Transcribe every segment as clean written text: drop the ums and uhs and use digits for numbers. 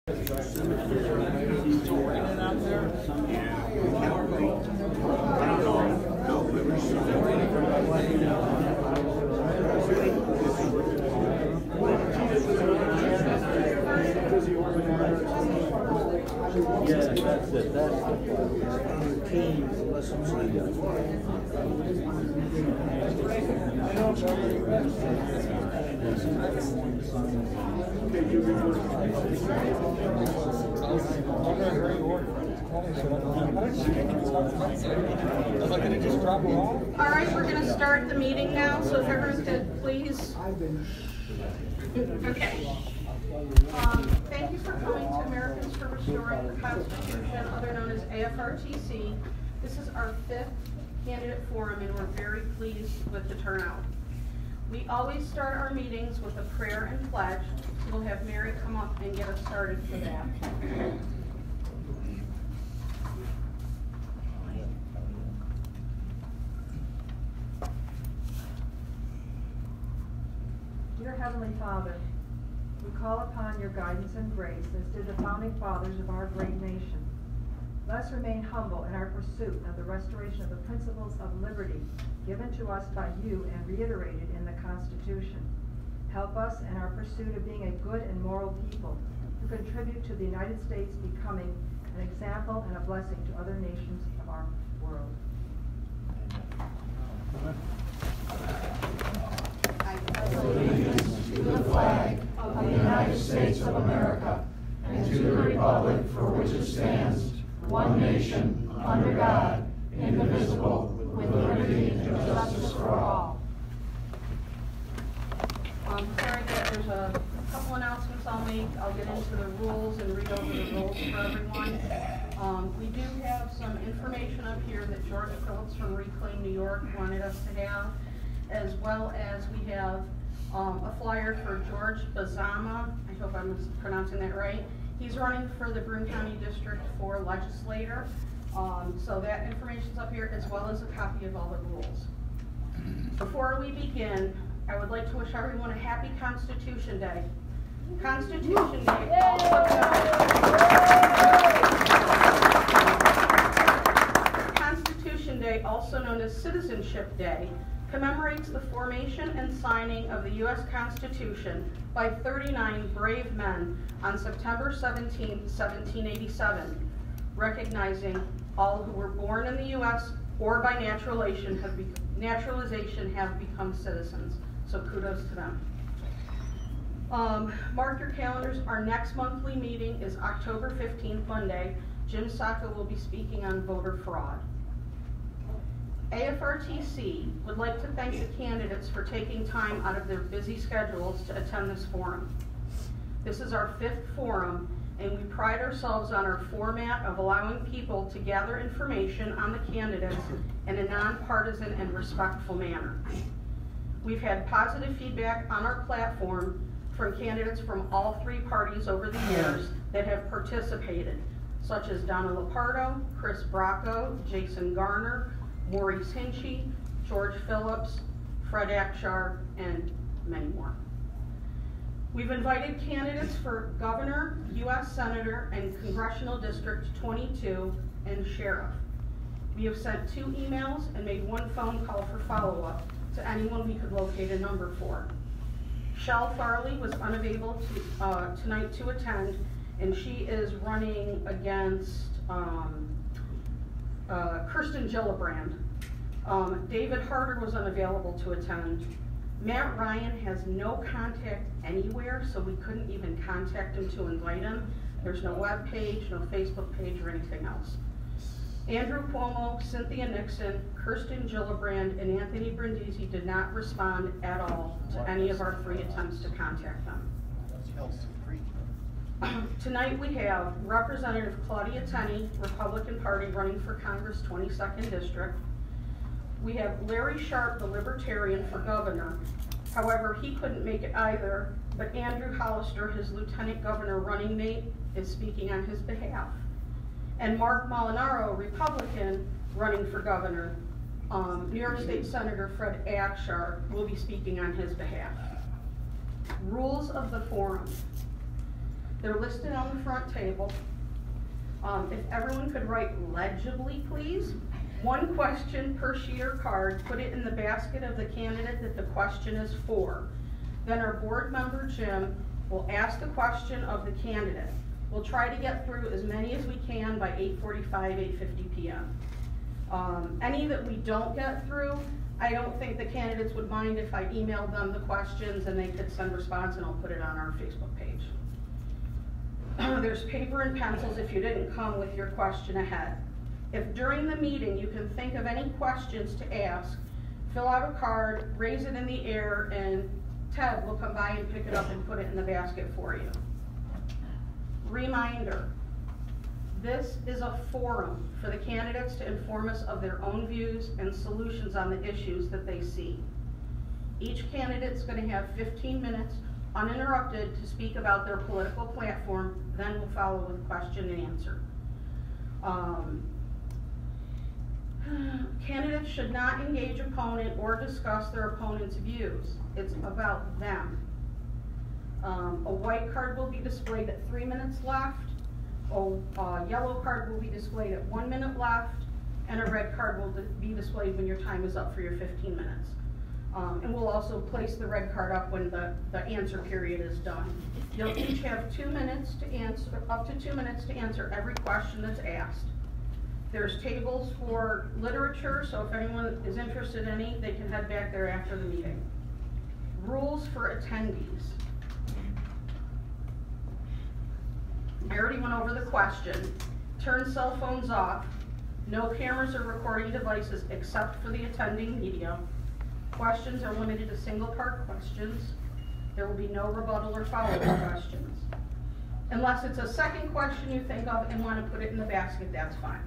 Yeah, that's it. That's the team. Listen to All right, we're going to start the meeting now, so if everyone could please. Okay. Thank you for coming to Americans for Restoring the Constitution, other known as AFRTC. This is our 5th candidate forum, and we're very pleased with the turnout. We always start our meetings with a prayer and pledge, so we'll have Mary come up and get us started for that. Dear Heavenly Father, we call upon your guidance and grace as did the founding fathers of our great nation. Let us remain humble in our pursuit of the restoration of the principles of liberty given to us by you and reiterated in the Constitution. Help us in our pursuit of being a good and moral people who contribute to the United States becoming an example and a blessing to other nations of our world. I pledge allegiance to the flag of the United States of America and to the republic for which it stands, one nation, under God, indivisible, with liberty and justice for all. Sorry that there's a couple announcements I'll make. I'll get into the rules and read over the rules for everyone. We do have some information up here that George Phillips from Reclaim New York wanted us to have, as well as we have a flyer for George Bazama. I hope I'm pronouncing that right. He's running for the Broome County District for legislator. So that information's up here, as well as a copy of all the rules. Before we begin, I would like to wish everyone a happy Constitution Day. Constitution Day Constitution Day, also known as Citizenship Day, commemorates the formation and signing of the U.S. Constitution by 39 brave men on September 17, 1787, recognizing all who were born in the U.S. or by naturalization have become citizens. So kudos to them. Mark your calendars. Our next monthly meeting is October 15th, Monday. Jim Sacco will be speaking on voter fraud. AFRTC would like to thank the candidates for taking time out of their busy schedules to attend this forum. This is our 5th forum, and we pride ourselves on our format of allowing people to gather information on the candidates in a nonpartisan and respectful manner. We've had positive feedback on our platform from candidates from all 3 parties over the years that have participated, such as Donna Lopardo, Chris Bracco, Jason Garner, Maurice Hinchy, George Phillips, Fred Akshar, and many more. We've invited candidates for Governor, U.S. Senator, and Congressional District 22 and Sheriff. We have sent 2 emails and made 1 phone call for follow-up to anyone we could locate a number for. Shell Farley was unavailable tonight to attend, and she is running against Kirsten Gillibrand. David Harder was unavailable to attend. Matt Ryan has no contact anywhere, so we couldn't even contact him to invite him. There's no web page, no Facebook page, or anything else. Andrew Cuomo, Cynthia Nixon, Kirsten Gillibrand, and Anthony Brindisi did not respond at all to any of our 3 attempts to contact them. Tonight we have Representative Claudia Tenney, Republican Party, running for Congress 22nd District. We have Larry Sharp, the Libertarian, for Governor. However, he couldn't make it either, but Andrew Hollister, his Lieutenant Governor running mate, is speaking on his behalf. And Mark Molinaro, Republican, running for Governor. New York State Senator Fred Akshar will be speaking on his behalf. Rules of the forum. They're listed on the front table. If everyone could write legibly, please. One question per sheet or card, put it in the basket of the candidate that the question is for. Then our board member, Jim, will ask the question of the candidate. We'll try to get through as many as we can by 8:45, 8:50 p.m. Any that we don't get through, I don't think the candidates would mind if I emailed them the questions and they could send response, and I'll put it on our Facebook page. There's paper and pencils if you didn't come with your question ahead. If during the meeting you can think of any questions to ask, fill out a card, raise it in the air, and Ted will come by and pick it up and put it in the basket for you. Reminder, this is a forum for the candidates to inform us of their own views and solutions on the issues that they see. Each candidate's going to have 15 minutes uninterrupted to speak about their political platform, then we'll follow with question and answer. Candidates should not engage opponent or discuss their opponent's views. It's about them. A white card will be displayed at 3 minutes left, a yellow card will be displayed at 1 minute left, and a red card will be displayed when your time is up for your 15 minutes. And we'll also place the red card up when the answer period is done. You'll each have 2 minutes to answer, up to 2 minutes to answer every question that's asked. There's tables for literature, so if anyone is interested in any, they can head back there after the meeting. Rules for attendees. I already went over the question. Turn cell phones off. No cameras or recording devices except for the attending media. Questions are limited to single-part questions. There will be no rebuttal or follow-up questions. Unless it's a second question you think of and want to put it in the basket, that's fine.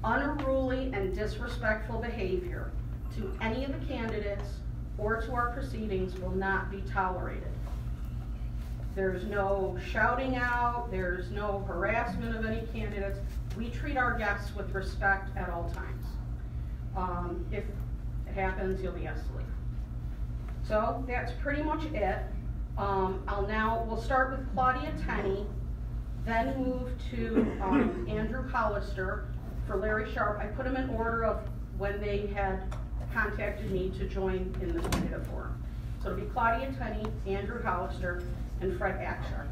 Unruly and disrespectful behavior to any of the candidates or to our proceedings will not be tolerated. There's no shouting out, there's no harassment of any candidates. We treat our guests with respect at all times. If it happens, you'll be asleep. So that's pretty much it. We'll start with Claudia Tenney, then move to Andrew Hollister. For Larry Sharp, I put them in order of when they had contacted me to join in this candidate forum. So it'll be Claudia Tenney, Andrew Hollister, and Fred Akshar.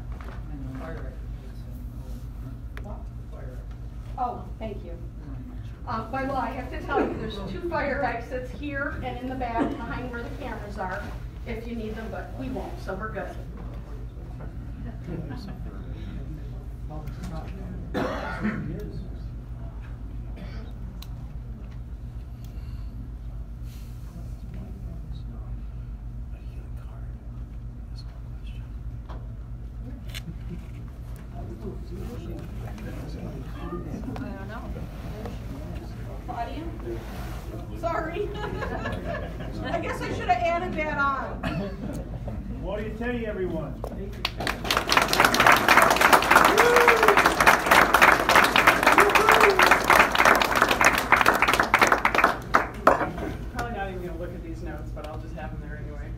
Oh, thank you. By law, I have to tell you, there's 2 fire exits here and in the back behind where the cameras are, if you need them, but we won't, so we're good. Claudia? Sorry. I guess I should have added that on. Claudia Tenney, everyone. Probably not even going to look at these notes, but I'll just have them there anyway.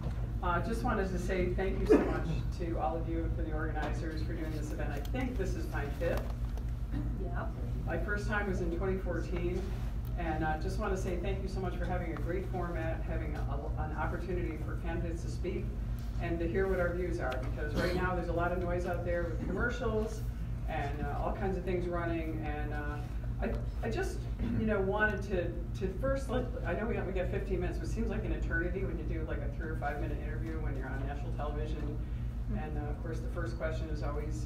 Just wanted to say thank you so much to all of you, for the organizers, for doing this event. I think this is my 5th. Yeah. My first time was in 2014, and just want to say thank you so much for having a great format, having an opportunity for candidates to speak and to hear what our views are, because right now there's a lot of noise out there with commercials and all kinds of things running, and I just wanted to first I know we got 15 minutes, but it seems like an eternity when you do like a 3 or 5 minute interview when you're on national television, and of course the first question is always,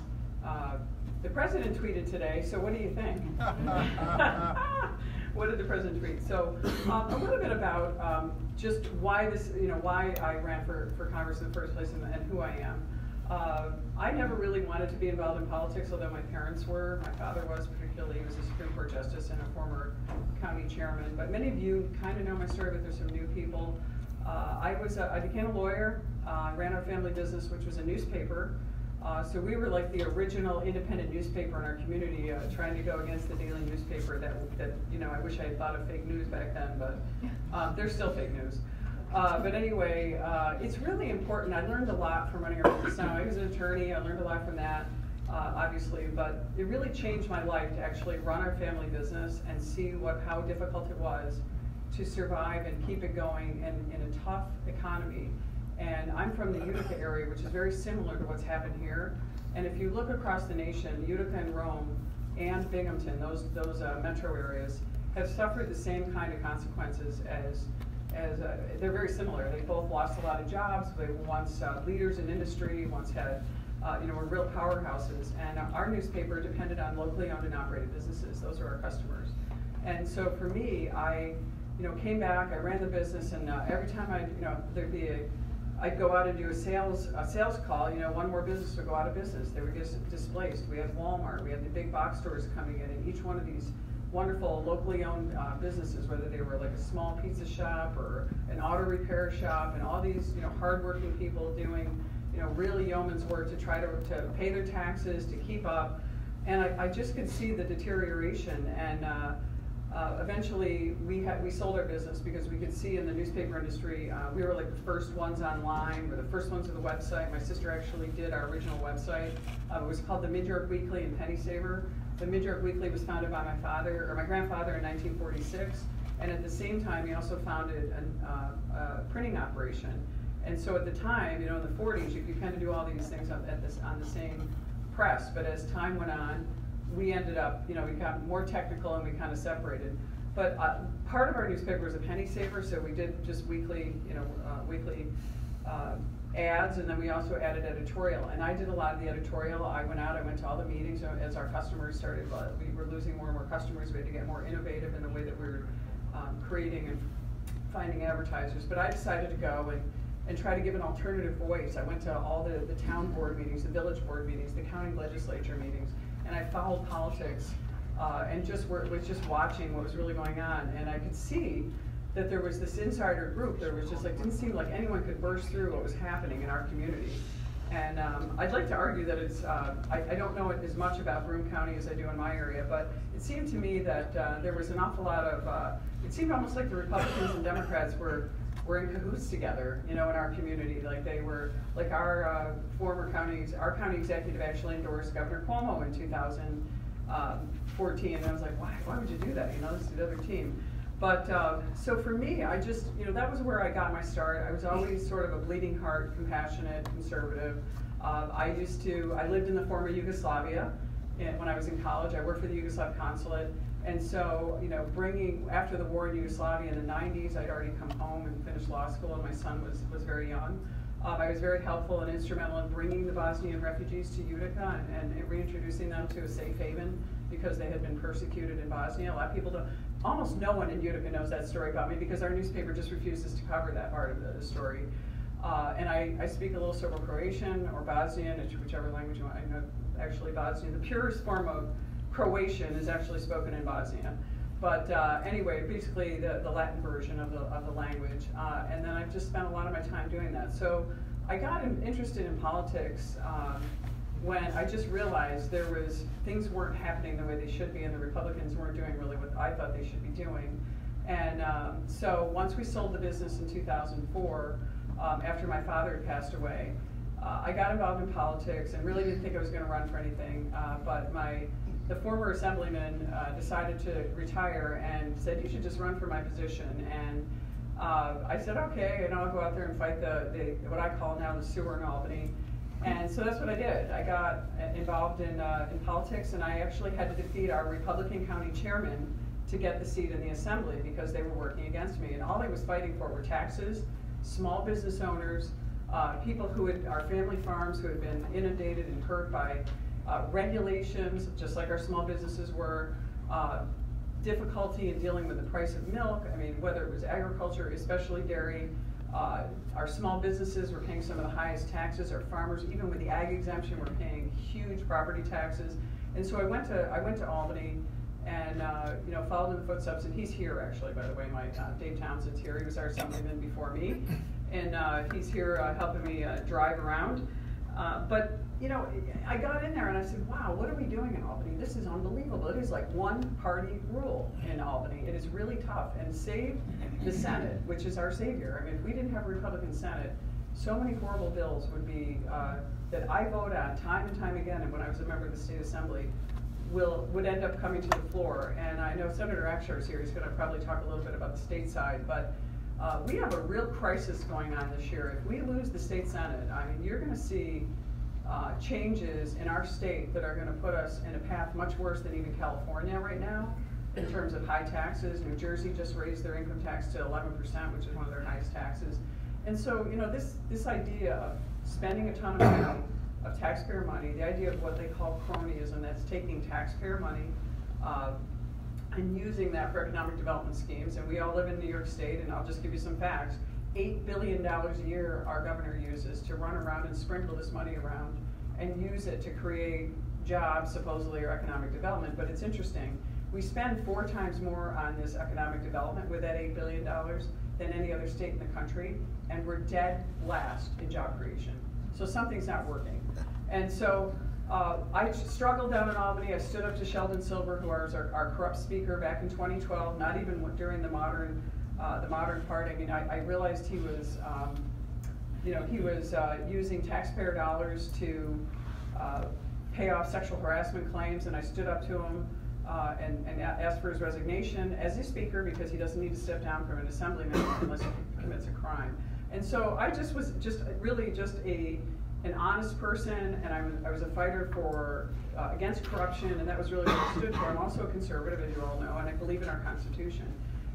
the president tweeted today, so what do you think? What did the president tweet? So a little bit about just why this, why I ran for Congress in the first place, and who I am. I never really wanted to be involved in politics, although my parents were. My father was, particularly. He was a Supreme Court justice and a former county chairman. But many of you kind of know my story, but there's some new people. I became a lawyer, ran our family business, which was a newspaper. So we were like the original independent newspaper in our community, trying to go against the daily newspaper that I wish I had thought of fake news back then, but they're still fake news. But anyway, it's really important. I learned a lot from running our business. Now, I was an attorney. I learned a lot from that, obviously. But it really changed my life to actually run our family business and see how difficult it was to survive and keep it going in a tough economy. And I'm from the Utica area, which is very similar to what's happened here. And if you look across the nation, Utica and Rome and Binghamton, those metro areas, have suffered the same kind of consequences as they're very similar. They both lost a lot of jobs. They were once leaders in industry, once had, were real powerhouses. And our newspaper depended on locally owned and operated businesses. Those are our customers. And so for me, I came back, I ran the business, and every time I'd go out and do a sales call, one more business would go out of business. They would get displaced. We had Walmart, we had the big box stores coming in, and each one of these wonderful locally owned businesses, whether they were like a small pizza shop or an auto repair shop, and all these hardworking people doing really yeoman's work to try to pay their taxes, to keep up. And I just could see the deterioration, and eventually we sold our business because we could see in the newspaper industry, we were like the first ones online, we're the first ones with the website. My sister actually did our original website. It was called the Mid-York Weekly and Penny Saver. The Mid-York Weekly was founded by my grandfather in 1946, and at the same time he also founded a printing operation. And so at the time, in the 40s, you could kind of do all these things on the same press, but as time went on, we ended up, we got more technical and we kind of separated. But part of our newspaper was a penny saver, so we did just weekly ads, and then we also added editorial. And I did a lot of the editorial. I went to all the meetings as our customers started. We were losing more and more customers. We had to get more innovative in the way that we were creating and finding advertisers. But I decided to go and try to give an alternative voice. I went to all the town board meetings, the village board meetings, the county legislature meetings, and I followed politics and was just watching what was really going on. And I could see that there was this insider group that was just didn't seem like anyone could burst through what was happening in our community. And I'd like to argue that it's, I don't know as much about Broome County as I do in my area, but it seemed to me that there was an awful lot of, it seemed almost like the Republicans and Democrats were in cahoots together, in our community. Like they were, like our our county executive actually endorsed Governor Cuomo in 2014, and I was like, why would you do that? This is the other team. But, so for me, I just, that was where I got my start. I was always sort of a bleeding heart, compassionate, conservative. I lived in the former Yugoslavia when I was in college. I worked for the Yugoslav consulate. And so, after the war in Yugoslavia in the 90s, I'd already come home and finished law school, and my son was very young. I was very helpful and instrumental in bringing the Bosnian refugees to Utica and reintroducing them to a safe haven because they had been persecuted in Bosnia. A lot of people don't, almost no one in Utica knows that story about me because our newspaper just refuses to cover that part of the story. And I speak a little Serbo-Croatian or Bosnian, whichever language you want. I know actually Bosnian. The purest form of Croatian is actually spoken in Bosnia. But anyway, basically the Latin version of the language. And then I've just spent a lot of my time doing that. So I got interested in politics when I just realized things weren't happening the way they should be, and the Republicans weren't doing really what I thought they should be doing. And so once we sold the business in 2004, after my father had passed away, I got involved in politics and really didn't think I was going to run for anything. But the former assemblyman decided to retire and said, you should just run for my position. And I said, okay, I'll go out there and fight what I call now the sewer in Albany. And so that's what I did. I got involved in politics, and I actually had to defeat our Republican county chairman to get the seat in the assembly because they were working against me. And all I was fighting for were taxes, small business owners, people our family farms who had been inundated and hurt by regulations, just like our small businesses were, difficulty in dealing with the price of milk. I mean, whether it was agriculture, especially dairy, our small businesses were paying some of the highest taxes. Our farmers, even with the ag exemption, were paying huge property taxes. And so I went to Albany and followed in the footsteps. And he's here actually, by the way. My Dave Townsend's here. He was our assemblyman before me, and he's here helping me drive around. But you know, I got in there and I said, wow, what are we doing in Albany? This is unbelievable. It is like one party rule in Albany. It is really tough. And save the Senate, which is our savior. I mean, if we didn't have a Republican Senate, so many horrible bills would be, that I vote on time and time again, and when I was a member of the State Assembly, would end up coming to the floor. And I know Senator Akshar is here. He's going to probably talk a little bit about the state side, but we have a real crisis going on this year. If we lose the state Senate, I mean, you're going to see changes in our state that are going to put us in a path much worse than even California right now in terms of high taxes. New Jersey just raised their income tax to 11%, which is one of their highest taxes. And so, you know, this idea of spending a ton of money, of taxpayer money, the idea of what they call cronyism, that's taking taxpayer money and using that for economic development schemes. And we all live in New York State, and I'll just give you some facts. $8 billion a year our governor uses to run around and sprinkle this money around and use it to create jobs, supposedly, or economic development. But it's interesting. We spend 4 times more on this economic development with that $8 billion than any other state in the country, and we're dead last in job creation. So something's not working. And so I struggled down in Albany. I stood up to Sheldon Silver, who was our corrupt speaker back in 2012, not even during the modern part. I mean, I realized he was, you know, he was using taxpayer dollars to pay off sexual harassment claims, and I stood up to him and asked for his resignation as a speaker, because he doesn't need to step down from an assemblyman unless he commits a crime. And so I just was really an honest person, and I was a fighter for against corruption, and that was really what I stood for. I'm also a conservative, as you all know, and I believe in our Constitution.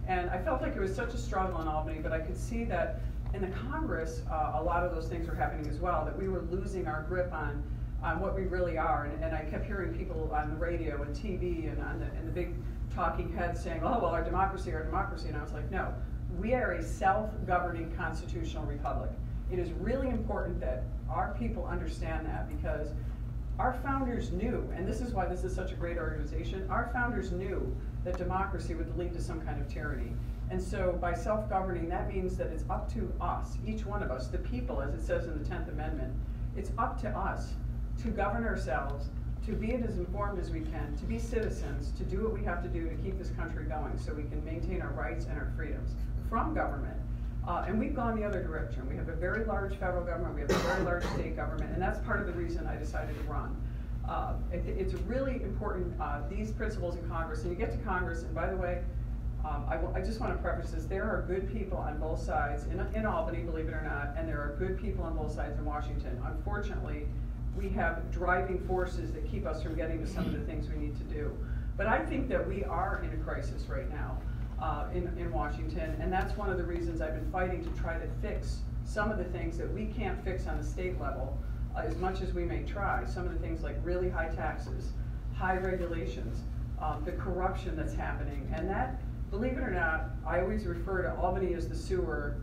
And I felt like it was such a struggle in Albany, but I could see that in the Congress, a lot of those things were happening as well, that we were losing our grip on what we really are. And I kept hearing people on the radio and TV and in the big talking heads saying, oh, well, our democracy. And I was like, no, we are a self-governing constitutional republic. It is really important that our people understand that, because our founders knew, and this is why this is such a great organization, our founders knew that democracy would lead to some kind of tyranny. And so by self-governing, that means that it's up to us, each one of us, the people, as it says in the 10th Amendment, it's up to us to govern ourselves, to be as informed as we can, to be citizens, to do what we have to do to keep this country going so we can maintain our rights and our freedoms from government. And we've gone the other direction. We have a very large federal government, we have a very large state government, and that's part of the reason I decided to run. It's really important, these principles in Congress, and you get to Congress, and by the way, I just want to preface this, there are good people on both sides, in Albany, believe it or not, and there are good people on both sides in Washington. Unfortunately, we have driving forces that keep us from getting to some of the things we need to do. But I think that we are in a crisis right now in Washington, and that's one of the reasons I've been fighting to try to fix some of the things that we can't fix on the state level, as much as we may try. Some of the things like really high taxes, high regulations, the corruption that's happening, and that, believe it or not, I always refer to Albany as the sewer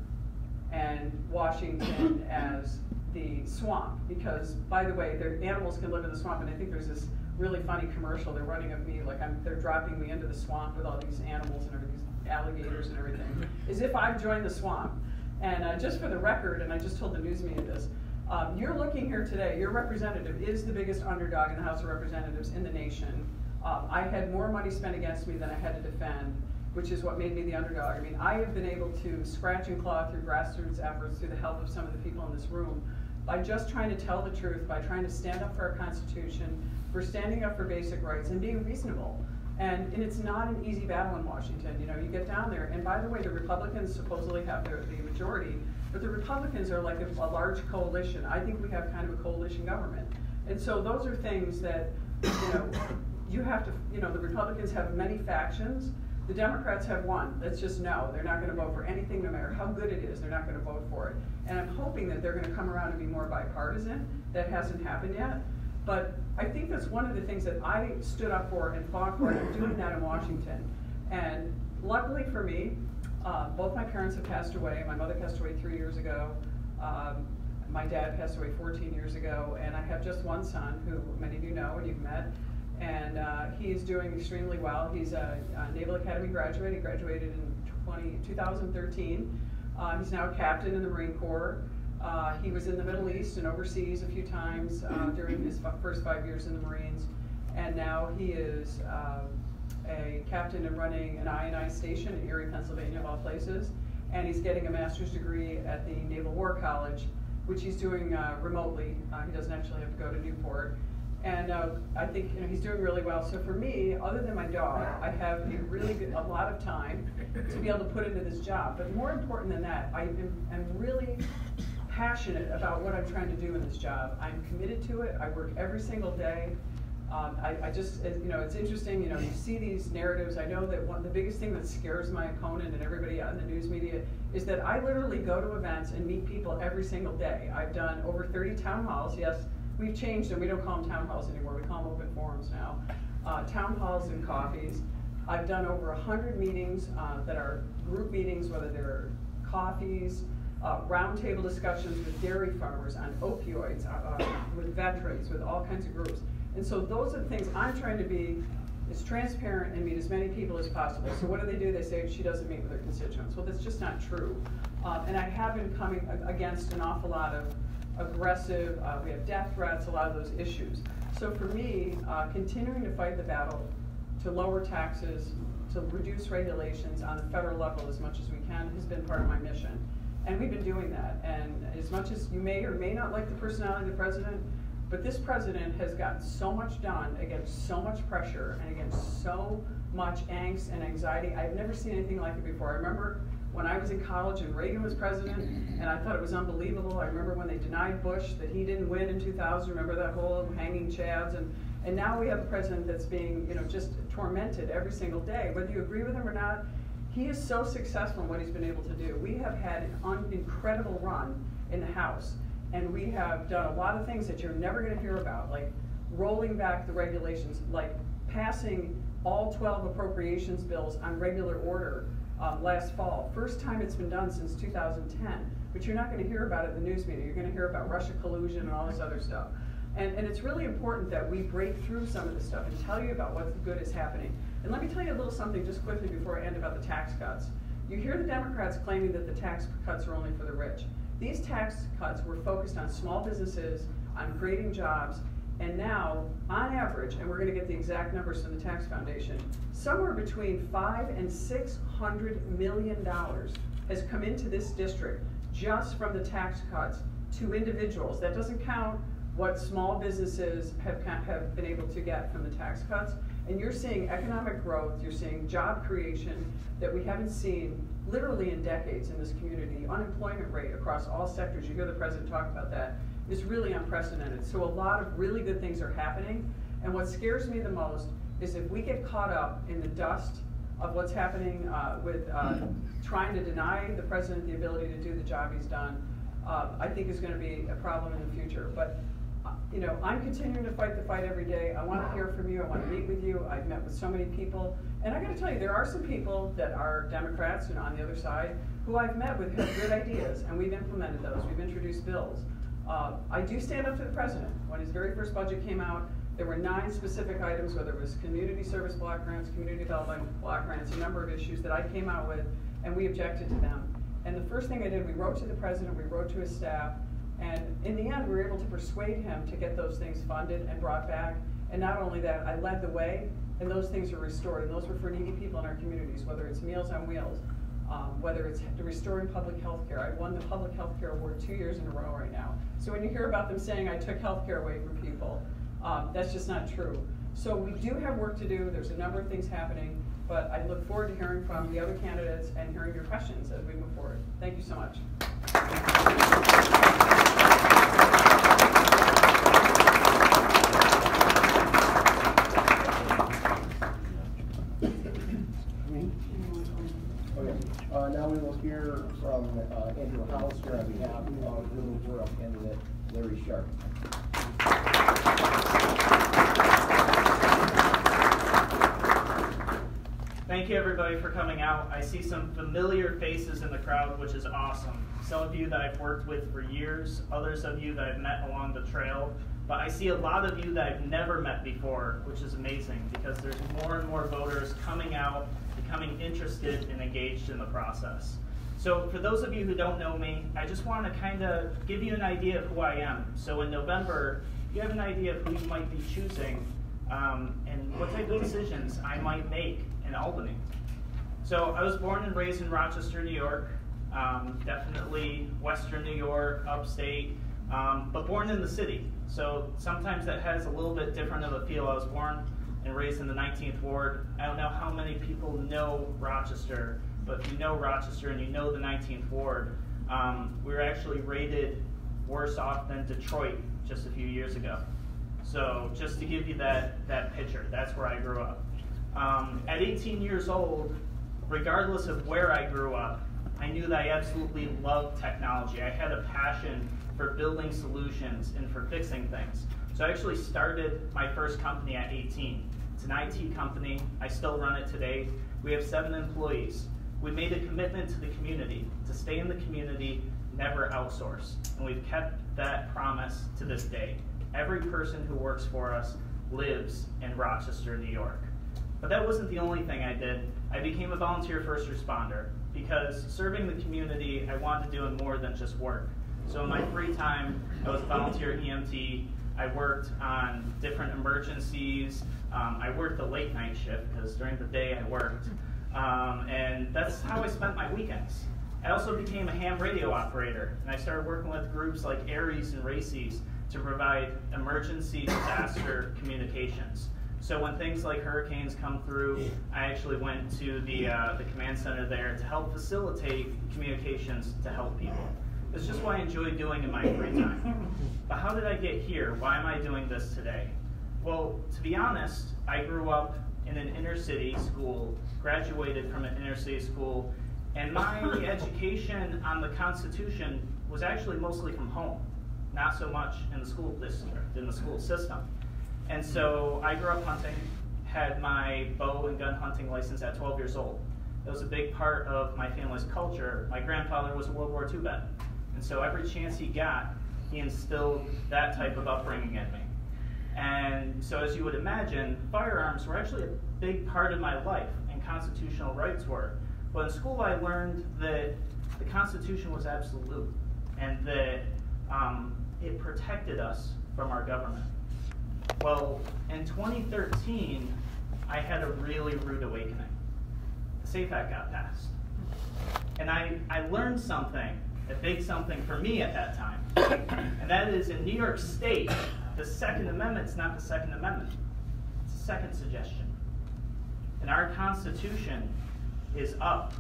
and Washington as the swamp, because, by the way, their animals can live in the swamp, and I think there's this really funny commercial they're running of me, like they're dropping me into the swamp with all these animals and everything, alligators and everything, as if I've joined the swamp. And just for the record, and I just told the news media this, you're looking here today, your representative is the biggest underdog in the House of Representatives in the nation. I had more money spent against me than I had to defend, which is what made me the underdog. I mean, I have been able to scratch and claw through grassroots efforts, through the help of some of the people in this room, by just trying to tell the truth, by trying to stand up for our Constitution, for standing up for basic rights, and being reasonable. And it's not an easy battle in Washington. You know, you get down there, and by the way, the Republicans supposedly have the majority, but the Republicans are like a large coalition. I think we have kind of a coalition government. And so those are things that, you know, you have to, you know, the Republicans have many factions. The Democrats have one. That's just no. They're not going to vote for anything, no matter how good it is. They're not going to vote for it. And I'm hoping that they're going to come around and be more bipartisan. That hasn't happened yet. But I think that's one of the things that I stood up for and fought for, and I'm doing that in Washington. And luckily for me, both my parents have passed away. My mother passed away 3 years ago. My dad passed away 14 years ago. And I have just one son, who many of you know and you've met. And he's doing extremely well. He's a Naval Academy graduate. He graduated in 2013. He's now a captain in the Marine Corps. He was in the Middle East and overseas a few times during his first 5 years in the Marines, and now he is a captain and running an I&I station in Erie, Pennsylvania, of all places, and he's getting a master's degree at the Naval War College, which he's doing remotely. He doesn't actually have to go to Newport. And I think he's doing really well. So for me, other than my dog, I have a lot of time to be able to put into this job. But more important than that, I'm really passionate about what I'm trying to do in this job. I'm committed to it. I work every single day. I just, it's interesting, you see these narratives. I know that the biggest thing that scares my opponent and everybody out in the news media is that I literally go to events and meet people every single day. I've done over 30 town halls. Yes, we've changed them. We don't call them town halls anymore. We call them open forums now. Town halls and coffees. I've done over 100 meetings that are group meetings, whether they're coffees, roundtable discussions with dairy farmers on opioids, with veterans, with all kinds of groups. And so those are the things I'm trying to be as transparent and meet as many people as possible. So what do? They say she doesn't meet with her constituents. Well, that's just not true. And I have been coming against an awful lot of aggressive, we have death threats, a lot of those issues. So for me, continuing to fight the battle to lower taxes, to reduce regulations on the federal level as much as we can has been part of my mission. And we've been doing that. And as much as you may or may not like the personality of the president, but this president has gotten so much done against so much pressure and against so much angst and anxiety. I've never seen anything like it before. I remember when I was in college and Reagan was president, and I thought it was unbelievable. I remember when they denied Bush that he didn't win in 2000. Remember that whole hanging chads? And now we have a president that's being, just tormented every single day. Whether you agree with him or not, he is so successful in what he's been able to do. We have had an incredible run in the House. And we have done a lot of things that you're never going to hear about, like rolling back the regulations, like passing all 12 appropriations bills on regular order last fall. First time it's been done since 2010. But you're not going to hear about it in the news media. You're going to hear about Russia collusion and all this other stuff. And it's really important that we break through some of this stuff and tell you about what good is happening. And let me tell you a little something just quickly before I end about the tax cuts. You hear the Democrats claiming that the tax cuts are only for the rich. These tax cuts were focused on small businesses, on creating jobs, and now, on average, and we're going to get the exact numbers from the Tax Foundation, somewhere between $500 and $600 million has come into this district just from the tax cuts to individuals. That doesn't count what small businesses have been able to get from the tax cuts. And you're seeing economic growth, you're seeing job creation that we haven't seen literally in decades in this community. The unemployment rate across all sectors, you hear the president talk about that, is really unprecedented. So a lot of really good things are happening. And what scares me the most is if we get caught up in the dust of what's happening with trying to deny the president the ability to do the job he's done, I think is going to be a problem in the future. But I'm continuing to fight the fight every day. I want to hear from you. I want to meet with you. I've met with so many people. And I got to tell you, there are some people that are Democrats and on the other side who I've met with who have good ideas, and we've implemented those. We've introduced bills. I do stand up to the president. When his very first budget came out, there were 9 specific items, whether it was community service block grants, community development block grants, a number of issues that I came out with, and we objected to them. And the first thing I did, we wrote to the president, we wrote to his staff, and in the end, we were able to persuade him to get those things funded and brought back. And not only that, I led the way, and those things are restored. And those were for needy people in our communities, whether it's Meals on Wheels, whether it's restoring public health care. I won the public health care award 2 years in a row right now. So when you hear about them saying I took health care away from people, that's just not true. So we do have work to do. There's a number of things happening, but I look forward to hearing from the other candidates and hearing your questions as we move forward. Thank you so much. Now we will hear from Andrew House here on behalf of gubernatorial candidate Larry Sharp. Thank you everybody for coming out. I see some familiar faces in the crowd, which is awesome. Some of you that I've worked with for years, others of you that I've met along the trail, but I see a lot of you that I've never met before, which is amazing because there's more and more voters coming out, becoming interested and engaged in the process. So for those of you who don't know me, I just want to kind of give you an idea of who I am. So in November, you have an idea of who you might be choosing and what type of decisions I might make in Albany. So I was born and raised in Rochester, New York, definitely Western New York, upstate, but born in the city. So sometimes that has a little bit different of a feel. I was born and raised in the 19th Ward. I don't know how many people know Rochester, but if you know Rochester and you know the 19th Ward, we were actually rated worse off than Detroit just a few years ago. So just to give you that picture, that's where I grew up. At 18 years old, regardless of where I grew up, I knew that I absolutely loved technology. I had a passion for building solutions and for fixing things. So I actually started my first company at 18. It's an IT company. I still run it today. We have 7 employees. We made a commitment to the community, to stay in the community, never outsource. And we've kept that promise to this day. Every person who works for us lives in Rochester, New York. But that wasn't the only thing I did. I became a volunteer first responder because serving the community, I wanted to do more than just work. So in my free time, I was a volunteer EMT. I worked on different emergencies. I worked the late night shift because during the day I worked. And that's how I spent my weekends. I also became a ham radio operator, and I started working with groups like ARES and RACES to provide emergency disaster communications. So when things like hurricanes come through, I actually went to the command center there to help facilitate communications to help people. It's just what I enjoy doing in my free time. But how did I get here? Why am I doing this today? Well, to be honest, I grew up in an inner city school, graduated from an inner city school, and my education on the Constitution was actually mostly from home, not so much in the school district, in the school system. And so I grew up hunting, had my bow and gun hunting license at 12 years old. It was a big part of my family's culture. My grandfather was a World War II vet. And so every chance he got, he instilled that type of upbringing in me. And so as you would imagine, firearms were actually a big part of my life, and constitutional rights were. But in school I learned that the Constitution was absolute, and that it protected us from our government. Well, in 2013, I had a really rude awakening. The SAFE Act got passed. And I learned something, a big something for me at that time. And that is, in New York State, the Second Amendment's not the Second Amendment. It's a second suggestion. And our Constitution is up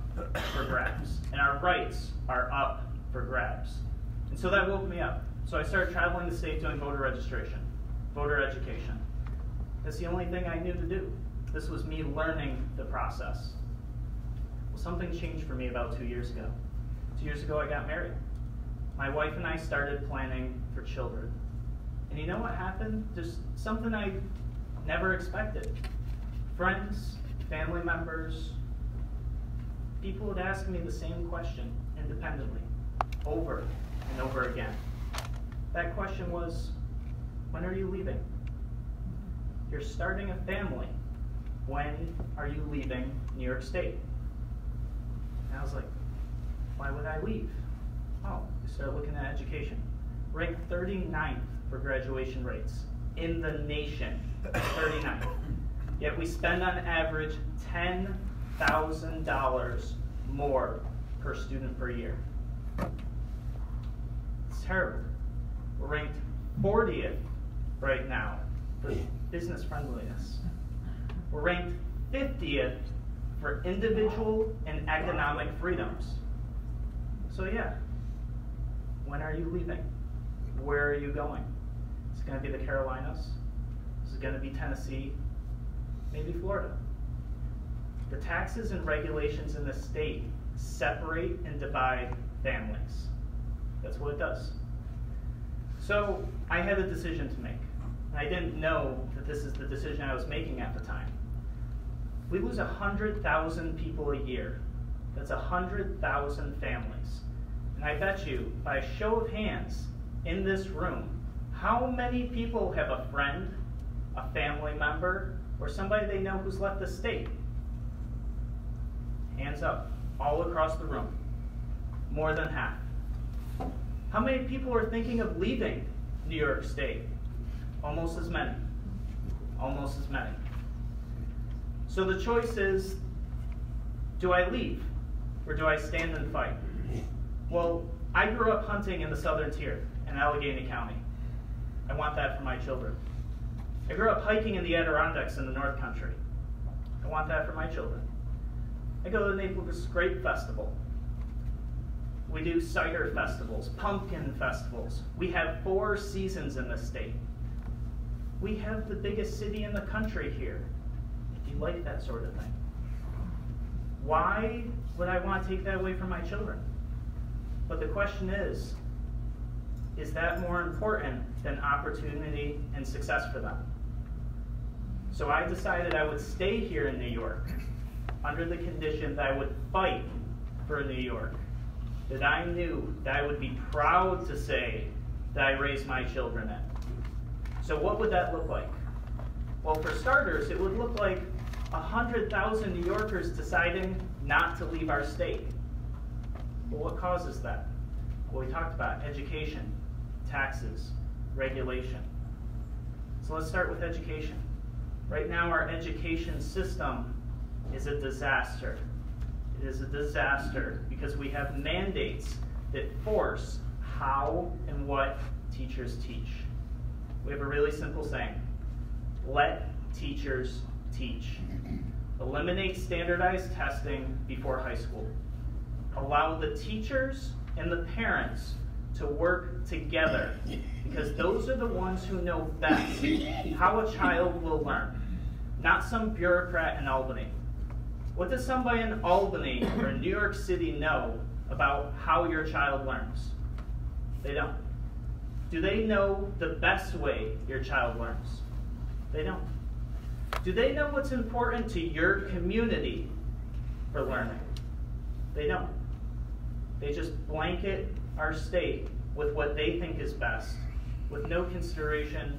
for grabs. And our rights are up for grabs. And so that woke me up. So I started traveling the state doing voter registration, voter education. That's the only thing I knew to do. This was me learning the process. Well, something changed for me about 2 years ago. 2 years ago, I got married. My wife and I started planning for children. And you know what happened? Just something I never expected. Friends, family members, people would ask me the same question independently, over and over again. That question was, when are you leaving? You're starting a family. When are you leaving New York State? And I was like, why would I leave? Oh, we started looking at education. Ranked 39th for graduation rates in the nation, 39th. Yet we spend on average $10,000 more per student per year. It's terrible. We're ranked 40th right now for business friendliness. We're ranked 50th for individual and economic freedoms. So yeah, when are you leaving? Where are you going? Is it going to be the Carolinas? Is it going to be Tennessee? Maybe Florida. The taxes and regulations in the state separate and divide families. That's what it does. So I had a decision to make. I didn't know that this is the decision I was making at the time. We lose 100,000 people a year. That's 100,000 families. And I bet you, by a show of hands in this room, how many people have a friend, a family member, or somebody they know who's left the state? Hands up, all across the room. More than half. How many people are thinking of leaving New York State? Almost as many. Almost as many. So the choice is, do I leave or do I stand and fight? Well, I grew up hunting in the southern tier in Allegheny County. I want that for my children. I grew up hiking in the Adirondacks in the North Country. I want that for my children. I go to the Naples Grape Festival. We do cider festivals, pumpkin festivals. We have 4 seasons in this state. We have the biggest city in the country here, if you like that sort of thing. Why would I want to take that away from my children? But the question is that more important than opportunity and success for them? So I decided I would stay here in New York under the condition that I would fight for New York, that I knew that I would be proud to say that I raised my children in. So what would that look like? Well, for starters, it would look like 100,000 New Yorkers deciding not to leave our state. Well, what causes that? Well, we talked about education, taxes, regulation. So let's start with education. Right now, our education system is a disaster. It is a disaster because we have mandates that force how and what teachers teach. We have a really simple saying: let teachers teach. Eliminate standardized testing before high school. Allow the teachers and the parents to work together, because those are the ones who know best how a child will learn, not some bureaucrat in Albany. What does somebody in Albany or New York City know about how your child learns? They don't. Do they know the best way your child learns? They don't. Do they know what's important to your community for learning? They don't. They just blanket our state with what they think is best, with no consideration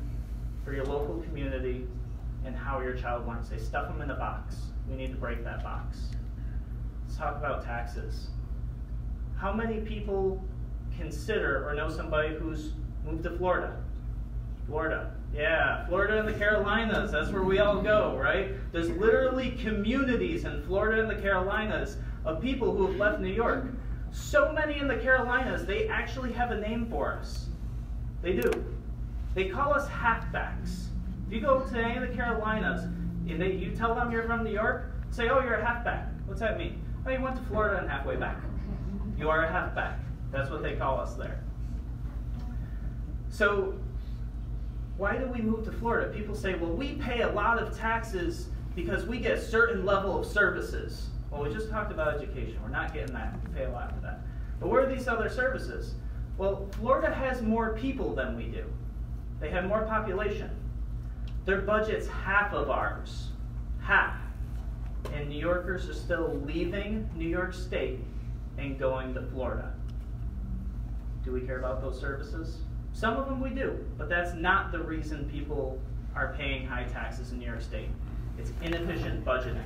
for your local community and how your child learns. They stuff them in a box. We need to break that box. Let's talk about taxes. How many people consider or know somebody who's moved to Florida? Florida. Yeah, Florida and the Carolinas. That's where we all go, right? There's literally communities in Florida and the Carolinas of people who have left New York. So many in the Carolinas, they actually have a name for us. They do. They call us halfbacks. If you go to any of the Carolinas and you tell them you're from New York, say, oh, you're a halfback. What's that mean? Oh, you went to Florida and halfway back. You are a halfback. That's what they call us there. So why do we move to Florida? People say, well, we pay a lot of taxes because we get a certain level of services. Well, we just talked about education. We're not getting that. We pay a lot for that. But what are these other services? Well, Florida has more people than we do. They have more population. Their budget's half of ours. Half. And New Yorkers are still leaving New York State and going to Florida. Do we care about those services? Some of them we do, but that's not the reason people are paying high taxes in New York State. It's inefficient budgeting.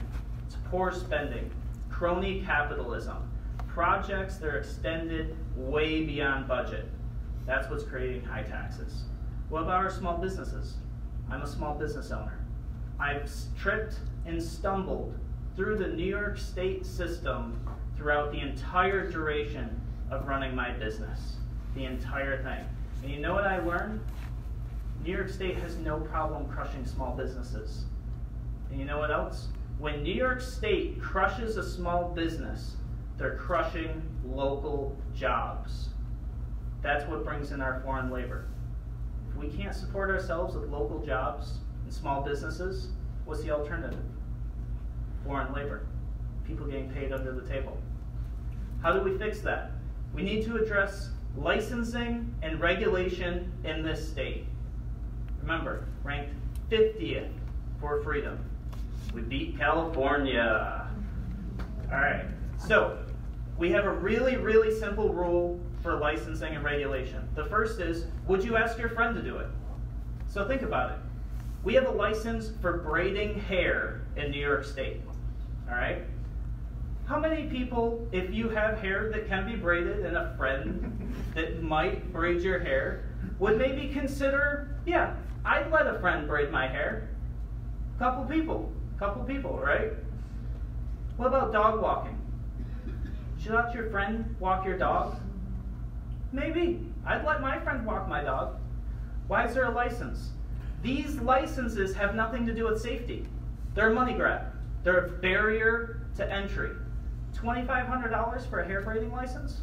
It's poor spending, crony capitalism, projects that are extended way beyond budget. That's what's creating high taxes. What about our small businesses? I'm a small business owner. I've tripped and stumbled through the New York State system throughout the entire duration of running my business. The entire thing. And you know what I learned? New York State has no problem crushing small businesses. And you know what else? When New York State crushes a small business, they're crushing local jobs. That's what brings in our foreign labor. If we can't support ourselves with local jobs and small businesses, what's the alternative? Foreign labor. People getting paid under the table. How do we fix that? We need to address licensing and regulation in this state. Remember, ranked 50th for freedom. We beat California. All right, so we have a really, really simple rule for licensing and regulation. The first is, would you ask your friend to do it? So think about it. We have a license for braiding hair in New York State. All right? How many people, if you have hair that can be braided and a friend that might braid your hair, would maybe consider, yeah, I'd let a friend braid my hair? Couple people, right? What about dog walking? Should you let your friend walk your dog? Maybe. I'd let my friend walk my dog. Why is there a license? These licenses have nothing to do with safety. They're a money grab. They're a barrier to entry. $2,500 for a hair braiding license?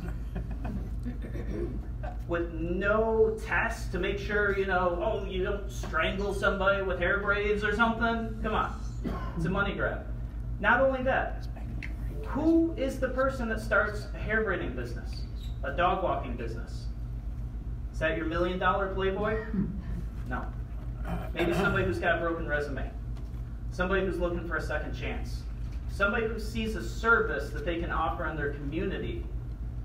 With no test to make sure, you don't strangle somebody with hair braids or something? Come on. It's a money grab. Not only that, who is the person that starts a hair braiding business? A dog walking business? Is that your $1 million playboy? No. Maybe somebody who's got a broken resume. Somebody who's looking for a second chance. Somebody who sees a service that they can offer in their community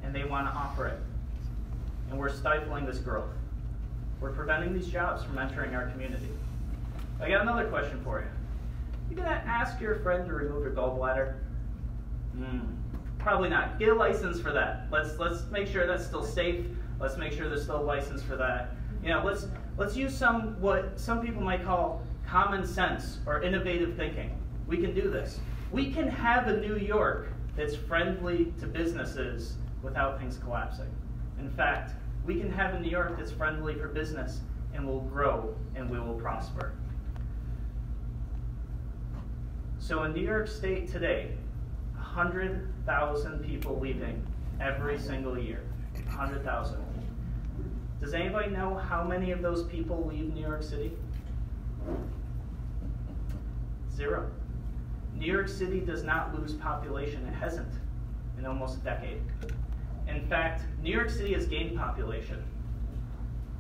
and they want to offer it. And we're stifling this growth. We're preventing these jobs from entering our community. I got another question for you. You gonna ask your friend to remove your gallbladder? Probably not. Get a license for that. Let's make sure that's still safe. Let's make sure there's still a license for that. Let's use what some people might call common sense or innovative thinking. We can do this. We can have a New York that's friendly to businesses without things collapsing. In fact, we can have a New York that's friendly for business and will grow and we will prosper. So in New York State today, 100,000 people leaving every single year. 100,000. Does anybody know how many of those people leave New York City? 0. New York City does not lose population. It hasn't in almost a decade. In fact, New York City has gained population.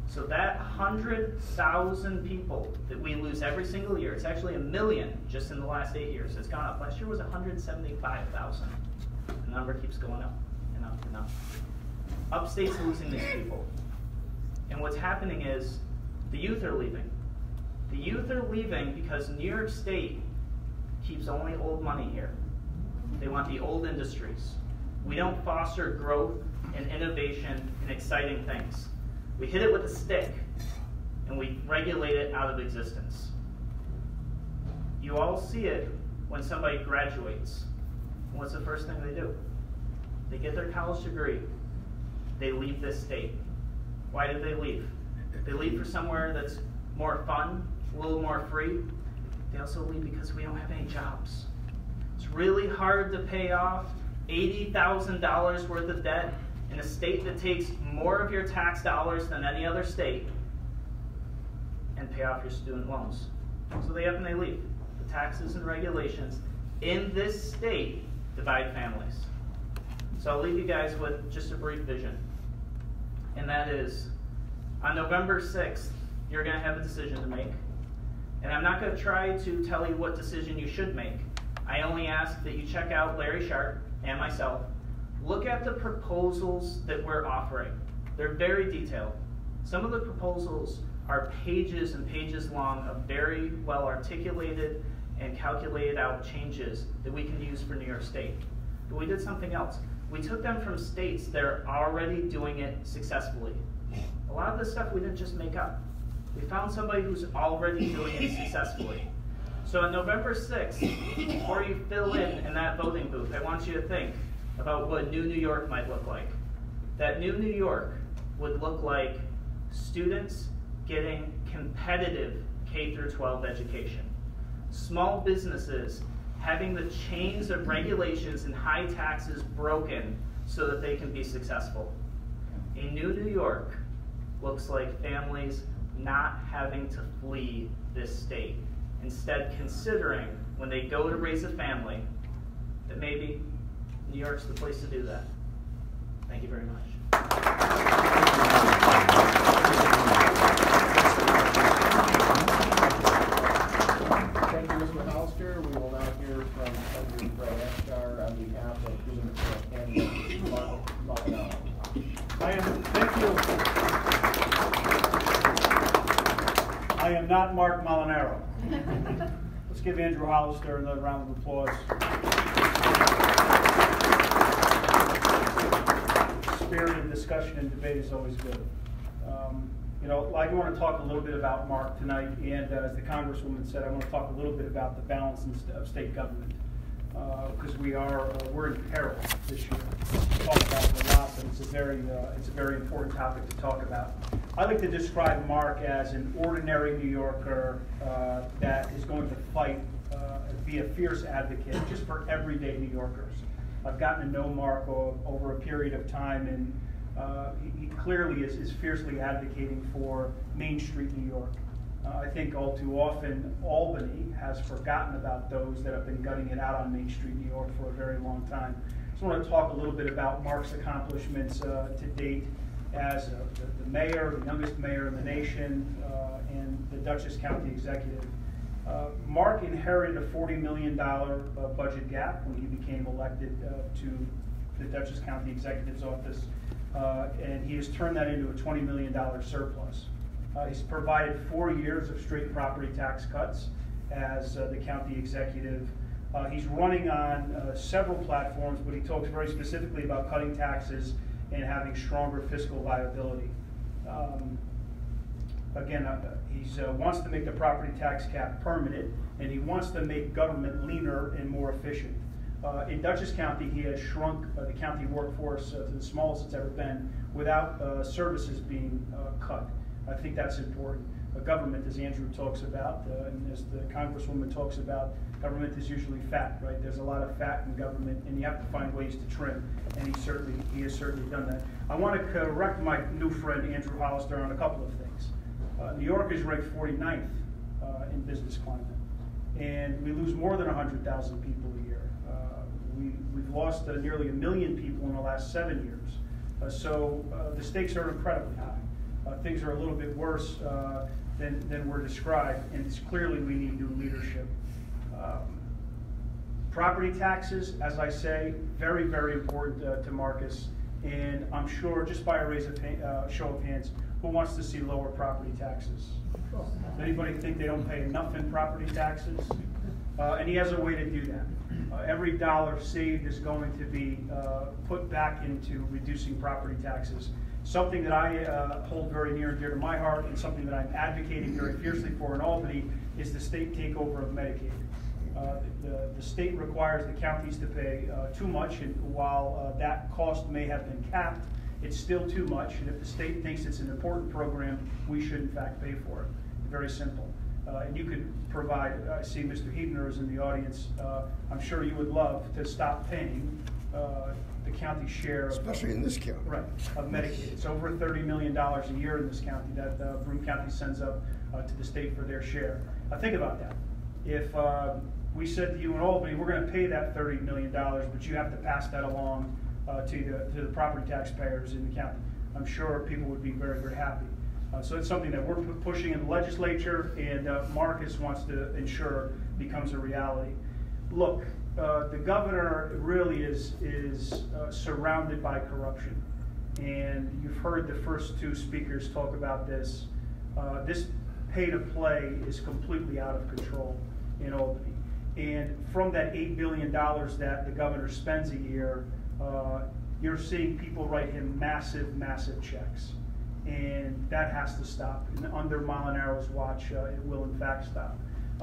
So that 100,000 people that we lose every single year, it's actually 1 million just in the last 8 years. It's gone up. Last year was 175,000. The number keeps going up and up and up. Upstate's losing these people. And what's happening is the youth are leaving. The youth are leaving because New York State keeps only old money here. They want the old industries. We don't foster growth and innovation and exciting things. We hit it with a stick and we regulate it out of existence. You all see it when somebody graduates. What's the first thing they do? They get their college degree. They leave this state. Why did they leave? They leave for somewhere that's more fun, a little more free. They also leave because we don't have any jobs. It's really hard to pay off $80,000 worth of debt in a state that takes more of your tax dollars than any other state and pay off your student loans. So they up and they leave. The taxes and regulations in this state divide families. So I'll leave you guys with just a brief vision. And that is, on November 6th, you're going to have a decision to make. And I'm not going to try to tell you what decision you should make. I only ask that you check out Larry Sharp and myself. Look at the proposals that we're offering. They're very detailed. Some of the proposals are pages and pages long of very well articulated and calculated out changes that we can use for New York State. But we did something else. We took them from states that are already doing it successfully. A lot of this stuff we didn't just make up. We found somebody who's already doing it successfully. So on November 6th, before you fill in that voting booth, I want you to think about what new New York might look like. That new New York would look like students getting competitive K-12 education. Small businesses having the chains of regulations and high taxes broken so that they can be successful. A new New York looks like families not having to flee this state. Instead, considering when they go to raise a family that maybe New York's the place to do that. Thank you very much. Thank you, Mr. Hollister. We will now hear from Senator Brad Ashtar on behalf of gubernatorial candidate Mark Molinaro. Thank you. I am not Mark Molinaro. Let's give Andrew Hollister another round of applause. Spirited discussion and debate is always good. You know, I want to talk a little bit about Mark tonight, and as the Congresswoman said, I want to talk a little bit about the balance of state government, because we're in peril this year. We talk about it a lot, but it's a very important topic to talk about. I like to describe Mark as an ordinary New Yorker that is going to fight, be a fierce advocate just for everyday New Yorkers. I've gotten to know Mark over a period of time, and he clearly is fiercely advocating for Main Street New York. I think all too often Albany has forgotten about those that have been gutting it out on Main Street New York for a very long time. So I want to talk a little bit about Mark's accomplishments to date as the mayor, the youngest mayor in the nation, and the Dutchess County executive. Mark inherited a $40 million budget gap when he became elected to the Dutchess County Executive's office, and he has turned that into a $20 million surplus. He's provided 4 years of straight property tax cuts as the county executive. He's running on several platforms, but he talks very specifically about cutting taxes and having stronger fiscal viability. Again, he wants to make the property tax cap permanent, and he wants to make government leaner and more efficient. In Dutchess County, he has shrunk the county workforce to the smallest it's ever been without services being cut. I think that's important. Government, as Andrew talks about, and as the Congresswoman talks about, government is usually fat, right? There's a lot of fat in government, and you have to find ways to trim, and he has certainly done that. I want to correct my new friend, Andrew Hollister, on a couple of things. New York is ranked 49th in business climate, and we lose more than 100,000 people a year. We've lost nearly 1 million people in the last 7 years. So the stakes are incredibly high. Things are a little bit worse than were described, and it's clearly we need new leadership. Property taxes, as I say, very, very important to Marcus, and I'm sure, just by a show of hands, who wants to see lower property taxes? Does anybody think they don't pay enough in property taxes? And he has a way to do that. Every dollar saved is going to be put back into reducing property taxes. Something that I hold very near and dear to my heart, and something that I'm advocating very fiercely for in Albany, is the state takeover of Medicaid. The state requires the counties to pay too much, and while that cost may have been capped, it's still too much, and if the state thinks it's an important program, we should in fact pay for it. Very simple. And you could provide, I see Mr. Hebner is in the audience, I'm sure you would love to stop paying the county share, especially in this county, right, of Medicaid. It's over $30 million a year in this county that Broome County sends up to the state for their share. Think about that. If we said to you in Albany, we're going to pay that $30 million, but you have to pass that along to the property taxpayers in the county, I'm sure people would be very, very happy. So it's something that we're pushing in the legislature, and Marcus wants to ensure becomes a reality. Look, the governor really is surrounded by corruption, and you've heard the first two speakers talk about this. This pay-to-play is completely out of control in Albany, and from that $8 billion that the governor spends a year, you're seeing people write him massive, massive checks, and that has to stop. And under Molinaro's watch, it will in fact stop.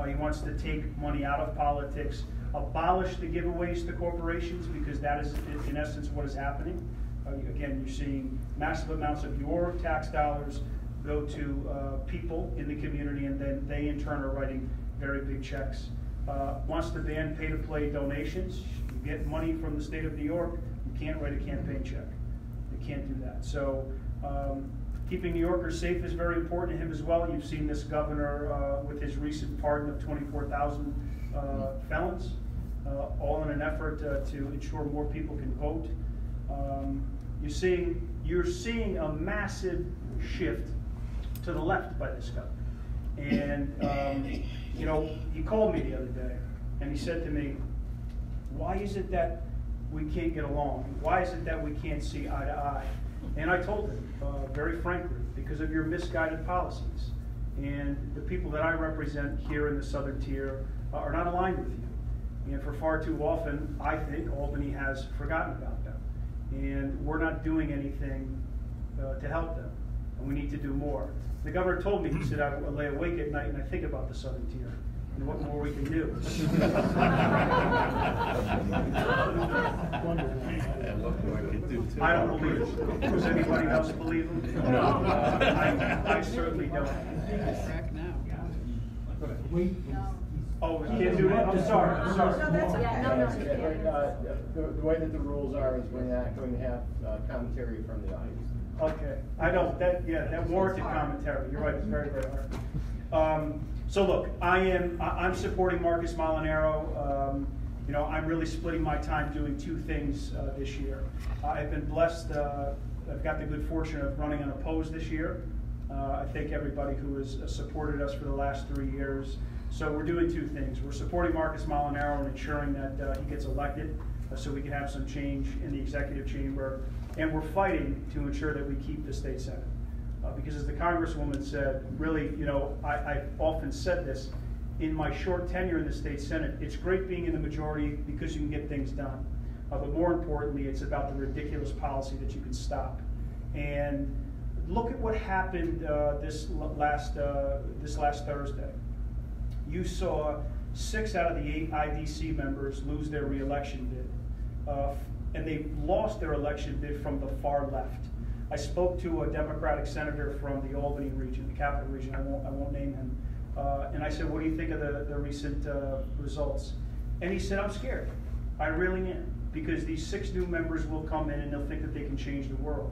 He wants to take money out of politics, abolish the giveaways to corporations, because that is in essence what is happening. Again, you're seeing massive amounts of your tax dollars go to people in the community, and then they in turn are writing very big checks. Wants to ban pay-to-play donations. You get money from the state of New York, you can't write a campaign check. You can't do that. So keeping New Yorkers safe is very important to him as well. You've seen this governor with his recent pardon of 24,000 felons, all in an effort to ensure more people can vote. You're seeing a massive shift to the left by this governor. And you know, he called me the other day and he said to me, why is it that we can't get along? Why is it that we can't see eye to eye? And I told him, very frankly, because of your misguided policies. And the people that I represent here in the Southern Tier are not aligned with you. And for far too often, I think Albany has forgotten about them. And we're not doing anything to help them. And we need to do more. The governor told me, he said, I lay awake at night and I think about the Southern Tier and what more we can do. I don't believe it. Does anybody else believe him? No. I certainly don't. Oh, we can't do it? I'm sorry. I'm sorry. No, that's okay. The way that the rules are is we're not going to have commentary from the audience. Okay, I know that warranted commentary. You're right. It's very, very hard. So look, I'm supporting Marcus Molinaro. I'm really splitting my time doing two things this year. I've been blessed. I've got the good fortune of running unopposed this year. I thank everybody who has supported us for the last 3 years. So we're doing two things. We're supporting Marcus Molinaro and ensuring that he gets elected so we can have some change in the executive chamber. And we're fighting to ensure that we keep the state senate. Because as the Congresswoman said, really, I've often said this, in my short tenure in the state senate, it's great being in the majority because you can get things done. But more importantly, it's about the ridiculous policy that you can stop. And look at what happened this last Thursday. You saw 6 out of the 8 IDC members lose their re-election bid. And they lost their election bid from the far left. I spoke to a Democratic senator from the Albany region, the capital region. I won't name him. And I said, "What do you think of the recent results?" And he said, "I'm scared. I really am, because these 6 new members will come in and they'll think that they can change the world."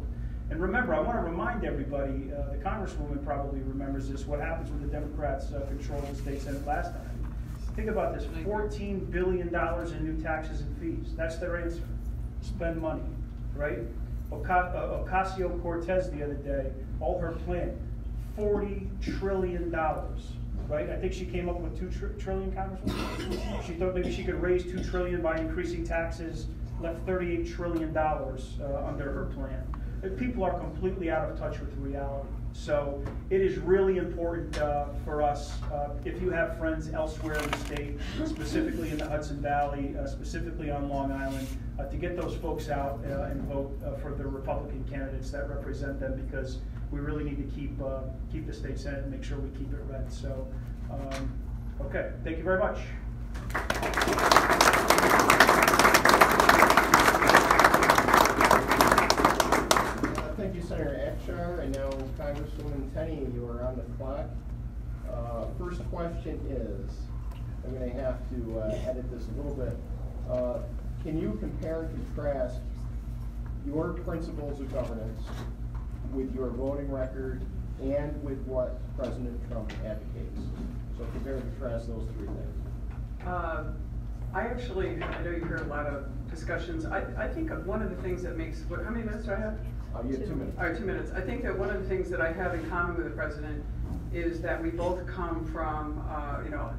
And remember, I want to remind everybody, the Congresswoman probably remembers this, what happens when the Democrats control the state senate last time. Think about this: $14 billion in new taxes and fees. That's their answer. Spend money, right? Ocasio-Cortez the other day, all her plan, $40 trillion, right? I think she came up with $2 trillion, Congresswoman. She thought maybe she could raise $2 trillion by increasing taxes, left $38 trillion under her plan. People are completely out of touch with reality. So it is really important for us, if you have friends elsewhere in the state, specifically in the Hudson Valley, specifically on Long Island, to get those folks out and vote for the Republican candidates that represent them, because we really need to keep the state senate and make sure we keep it red. So, okay, thank you very much. Thank you, Senator Akshar. And now, Congresswoman Tenney, you are on the clock. First question is, I'm going to have to edit this a little bit. Can you compare and contrast your principles of governance with your voting record and with what President Trump advocates? So compare and contrast those 3 things. I know you heard a lot of discussions. I think one of the things that makes, how many minutes do I have? You have 2 minutes. All right, 2 minutes. I think that one of the things that I have in common with the president is that we both come from,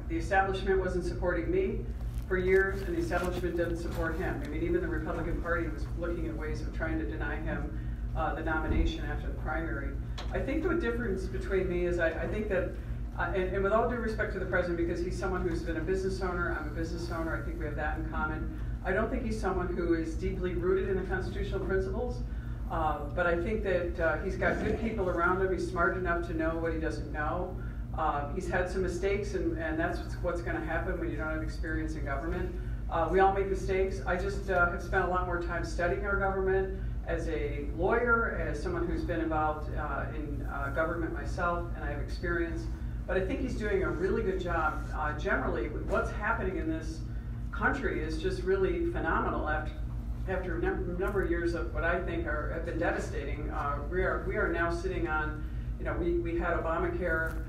the establishment wasn't supporting me for years, and the establishment didn't support him. I mean, even the Republican Party was looking at ways of trying to deny him the nomination after the primary. I think the difference between me is I think that, and with all due respect to the president, because he's someone who's been a business owner, I'm a business owner, I think we have that in common. I don't think he's someone who is deeply rooted in the constitutional principles. But I think that he's got good people around him. He's smart enough to know what he doesn't know. He's had some mistakes, and that's what's going to happen when you don't have experience in government. We all make mistakes. I just have spent a lot more time studying our government as a lawyer, as someone who's been involved in government myself, and I have experience. But I think he's doing a really good job. Generally, what's happening in this country is just really phenomenal. After a number of years of what I think have been devastating, we are now sitting on, we had Obamacare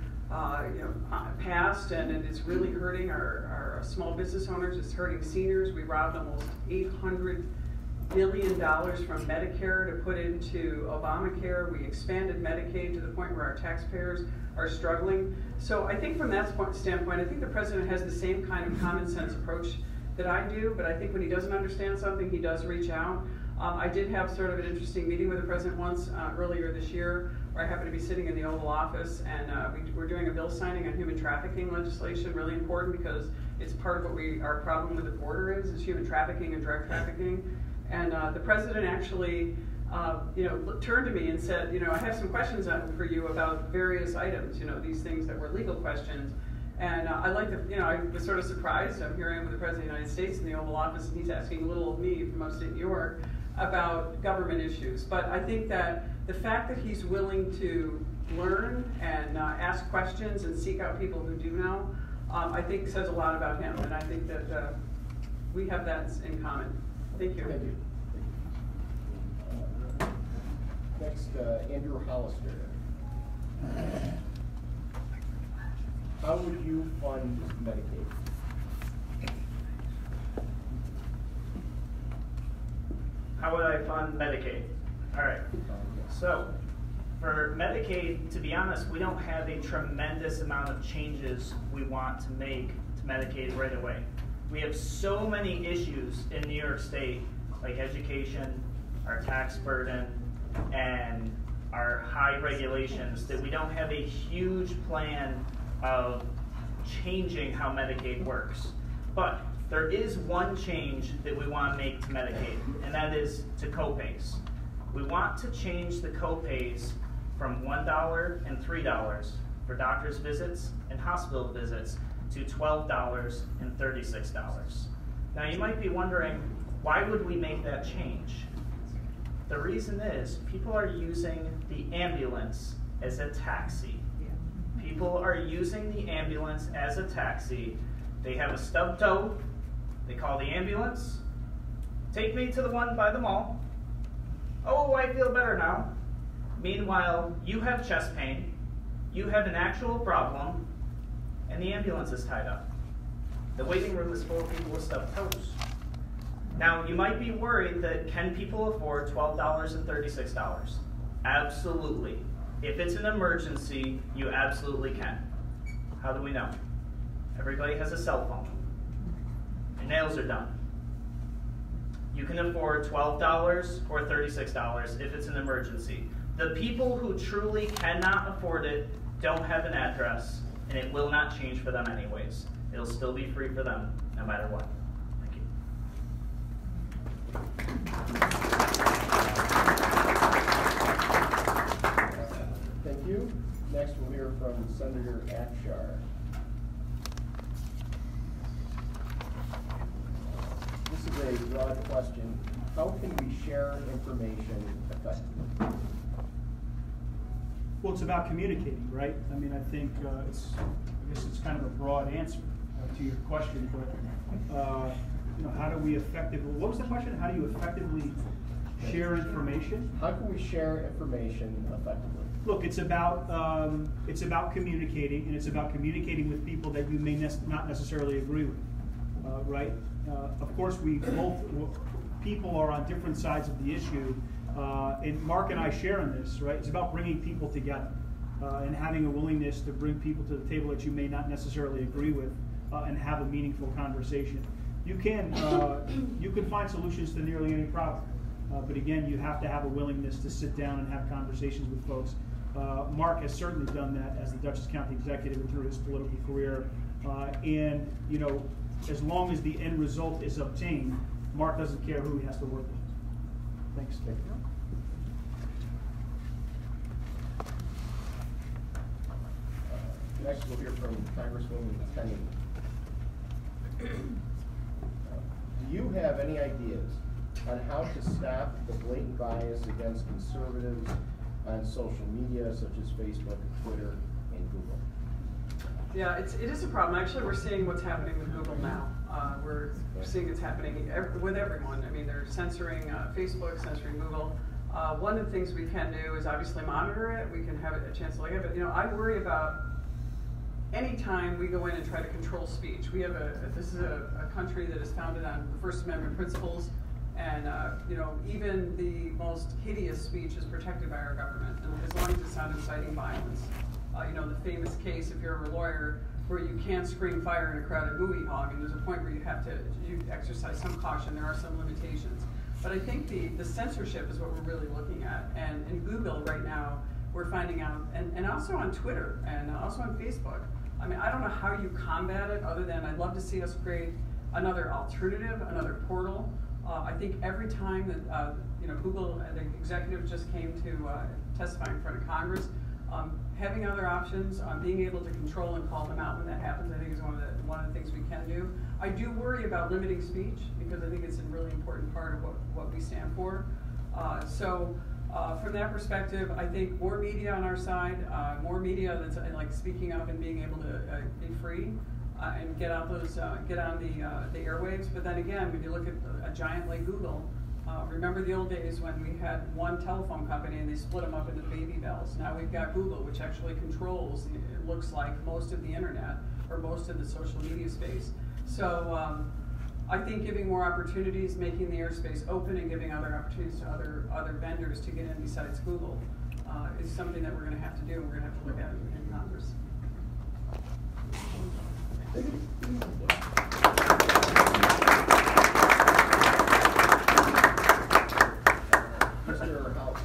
passed, and it's really hurting our small business owners. It's hurting seniors. We robbed almost $800 billion from Medicare to put into Obamacare. We expanded Medicaid to the point where our taxpayers are struggling. So I think from that standpoint, I think the president has the same kind of common sense approach that I do, but I think when he doesn't understand something, he does reach out. I did have sort of an interesting meeting with the president once earlier this year, where I happened to be sitting in the Oval Office, and we're doing a bill signing on human trafficking legislation, really important because It's part of what our problem with the border is human trafficking and drug trafficking. And the president actually, turned to me and said, I have some questions for you about various items, these things that were legal questions. And I was sort of surprised. Here I am with the President of the United States in the Oval Office, and he's asking little old me from upstate New York about government issues. But I think that the fact that he's willing to learn and ask questions and seek out people who do know, I think says a lot about him. And I think that we have that in common. Thank you. Thank you. Next, Andrew Hollister. How would you fund Medicaid? How would I fund Medicaid? All right. So, for Medicaid, to be honest, we don't have a tremendous amount of changes we want to make to Medicaid right away. We have so many issues in New York State, like education, our tax burden, and our high regulations, that we don't have a huge plan of changing how Medicaid works. But there is one change that we want to make to Medicaid, and that is to copays. We want to change the copays from $1 and $3 for doctor's visits and hospital visits to $12 and $36. Now you might be wondering, why would we make that change? The reason is people are using the ambulance as a taxi. People are using the ambulance as a taxi. They have a stub toe. They call the ambulance. Take me to the one by the mall. Oh, I feel better now. Meanwhile, you have chest pain. You have an actual problem. And the ambulance is tied up. The waiting room is full of people with stubbed toes. Now, you might be worried that can people afford $12 and $36? Absolutely. If it's an emergency, you absolutely can. How do we know? Everybody has a cell phone. Your nails are done. You can afford $12 or $36 if it's an emergency. The people who truly cannot afford it don't have an address, and it will not change for them anyways. It'll still be free for them no matter what. Thank you. Next, we'll hear from Senator Akshar. This is a broad question. How can we share information effectively? Well, it's about communicating, right? I mean, I think I guess it's kind of a broad answer to your question, but how do we effectively, what was the question? How do you effectively share information? How can we share information effectively? Look, it's about communicating, and it's about communicating with people that you may not necessarily agree with, right? Of course, people are on different sides of the issue, and Mark and I share in this, right? It's about bringing people together and having a willingness to bring people to the table that you may not necessarily agree with and have a meaningful conversation. You can find solutions to nearly any problem, but again, you have to have a willingness to sit down and have conversations with folks. Mark has certainly done that as the Dutchess County executive and through his political career, and as long as the end result is obtained, Mark doesn't care who he has to work with. Thanks. Next, we'll hear from Congresswoman Tenney. Do you have any ideas on how to stop the blatant bias against conservatives on social media, such as Facebook, Twitter, and Google? Yeah, it is a problem. Actually, we're seeing what's happening with Google now. We're seeing it's happening with everyone. I mean, they're censoring Facebook, censoring Google. One of the things we can do is obviously monitor it. We can have a chance to look at it. I worry about any time we go in and try to control speech. We have this is a country that is founded on the First Amendment principles, and even the most hideous speech is protected by our government, and as long as it's not inciting violence. The famous case, if you're a lawyer, where you can't scream fire in a crowded movie hog, and there's a point where you have to exercise some caution. There are some limitations, but I think the censorship is what we're really looking at, and in Google right now we're finding out, and also on Twitter and also on Facebook. I mean, I don't know how you combat it, other than I'd love to see us create another alternative, another portal. I think every time that, you know, Google, the executive just came to testify in front of Congress, having other options, being able to control and call them out when that happens, I think is one of the things we can do. I do worry about limiting speech, because I think it's a really important part of what we stand for. From that perspective, I think more media on our side, more media that's like speaking up and being able to be free and get out those, get on the airwaves. But then again, when you look at a giant like Google, remember the old days when we had one telephone company and they split them up into baby bells. Now we've got Google, which actually controls, it looks like, most of the internet or most of the social media space. So I think giving more opportunities, making the airspace open, and giving other opportunities to other vendors to get in besides Google is something that we're going to have to do, and we're going to have to look at in Congress. Mr. House.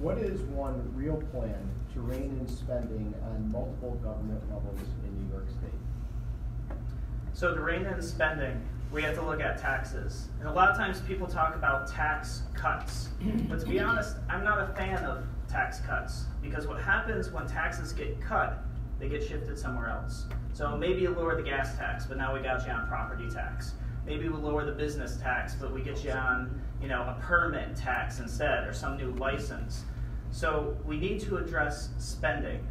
What is one real plan to rein in spending on multiple government levels in New York State? So to rein in spending, we have to look at taxes. And a lot of times people talk about tax cuts. But to be honest, I'm not a fan of tax cuts, because what happens when taxes get cut, they get shifted somewhere else. So maybe you lower the gas tax, but now we got you on property tax. Maybe we lower the business tax, but we get you on, you know, a permit tax instead, or some new license. So we need to address spending.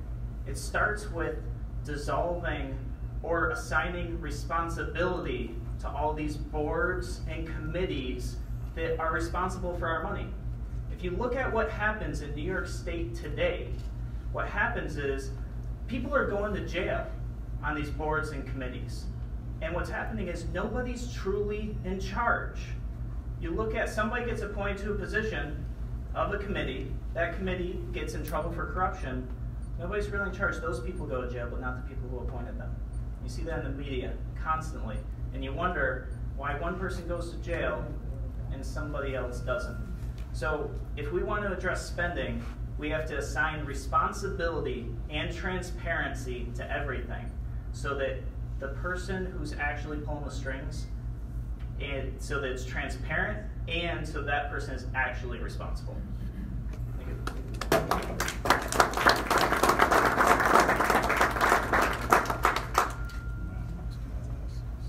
It starts with dissolving or assigning responsibility to all these boards and committees that are responsible for our money. If you look at what happens in New York State today, what happens is people are going to jail on these boards and committees. And what's happening is nobody's truly in charge. You look at, somebody gets appointed to a position of a committee, that committee gets in trouble for corruption, nobody's really in charge. Those people go to jail, but not the people who appointed them. You see that in the media constantly, and you wonder why one person goes to jail and somebody else doesn't. So if we want to address spending, we have to assign responsibility and transparency to everything, so that the person who's actually pulling the strings, and so that it's transparent, and so that person is actually responsible. Thank you.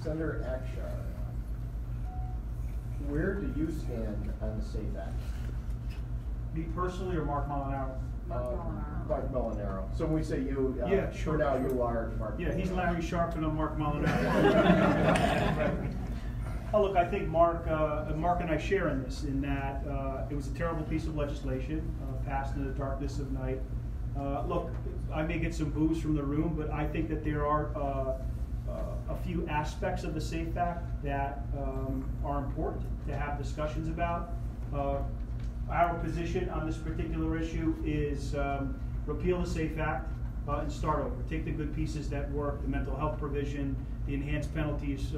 Senator Akshar, where do you stand on the SAFE Act? Me personally, or Mark Molinaro? Mark Molinaro. So when we say you, yeah, sure, for now sure. You are Mark. Yeah, he's Molinaro. Larry Sharp and I'm Mark Molinaro. Right. Oh, look, I think Mark and I share in this, in that it was a terrible piece of legislation passed in the darkness of night. Look, I may get some boos from the room, but I think that there are a few aspects of the SAFE Act that are important to have discussions about. Our position on this particular issue is repeal the SAFE Act and start over. Take the good pieces that work, the mental health provision, the enhanced penalties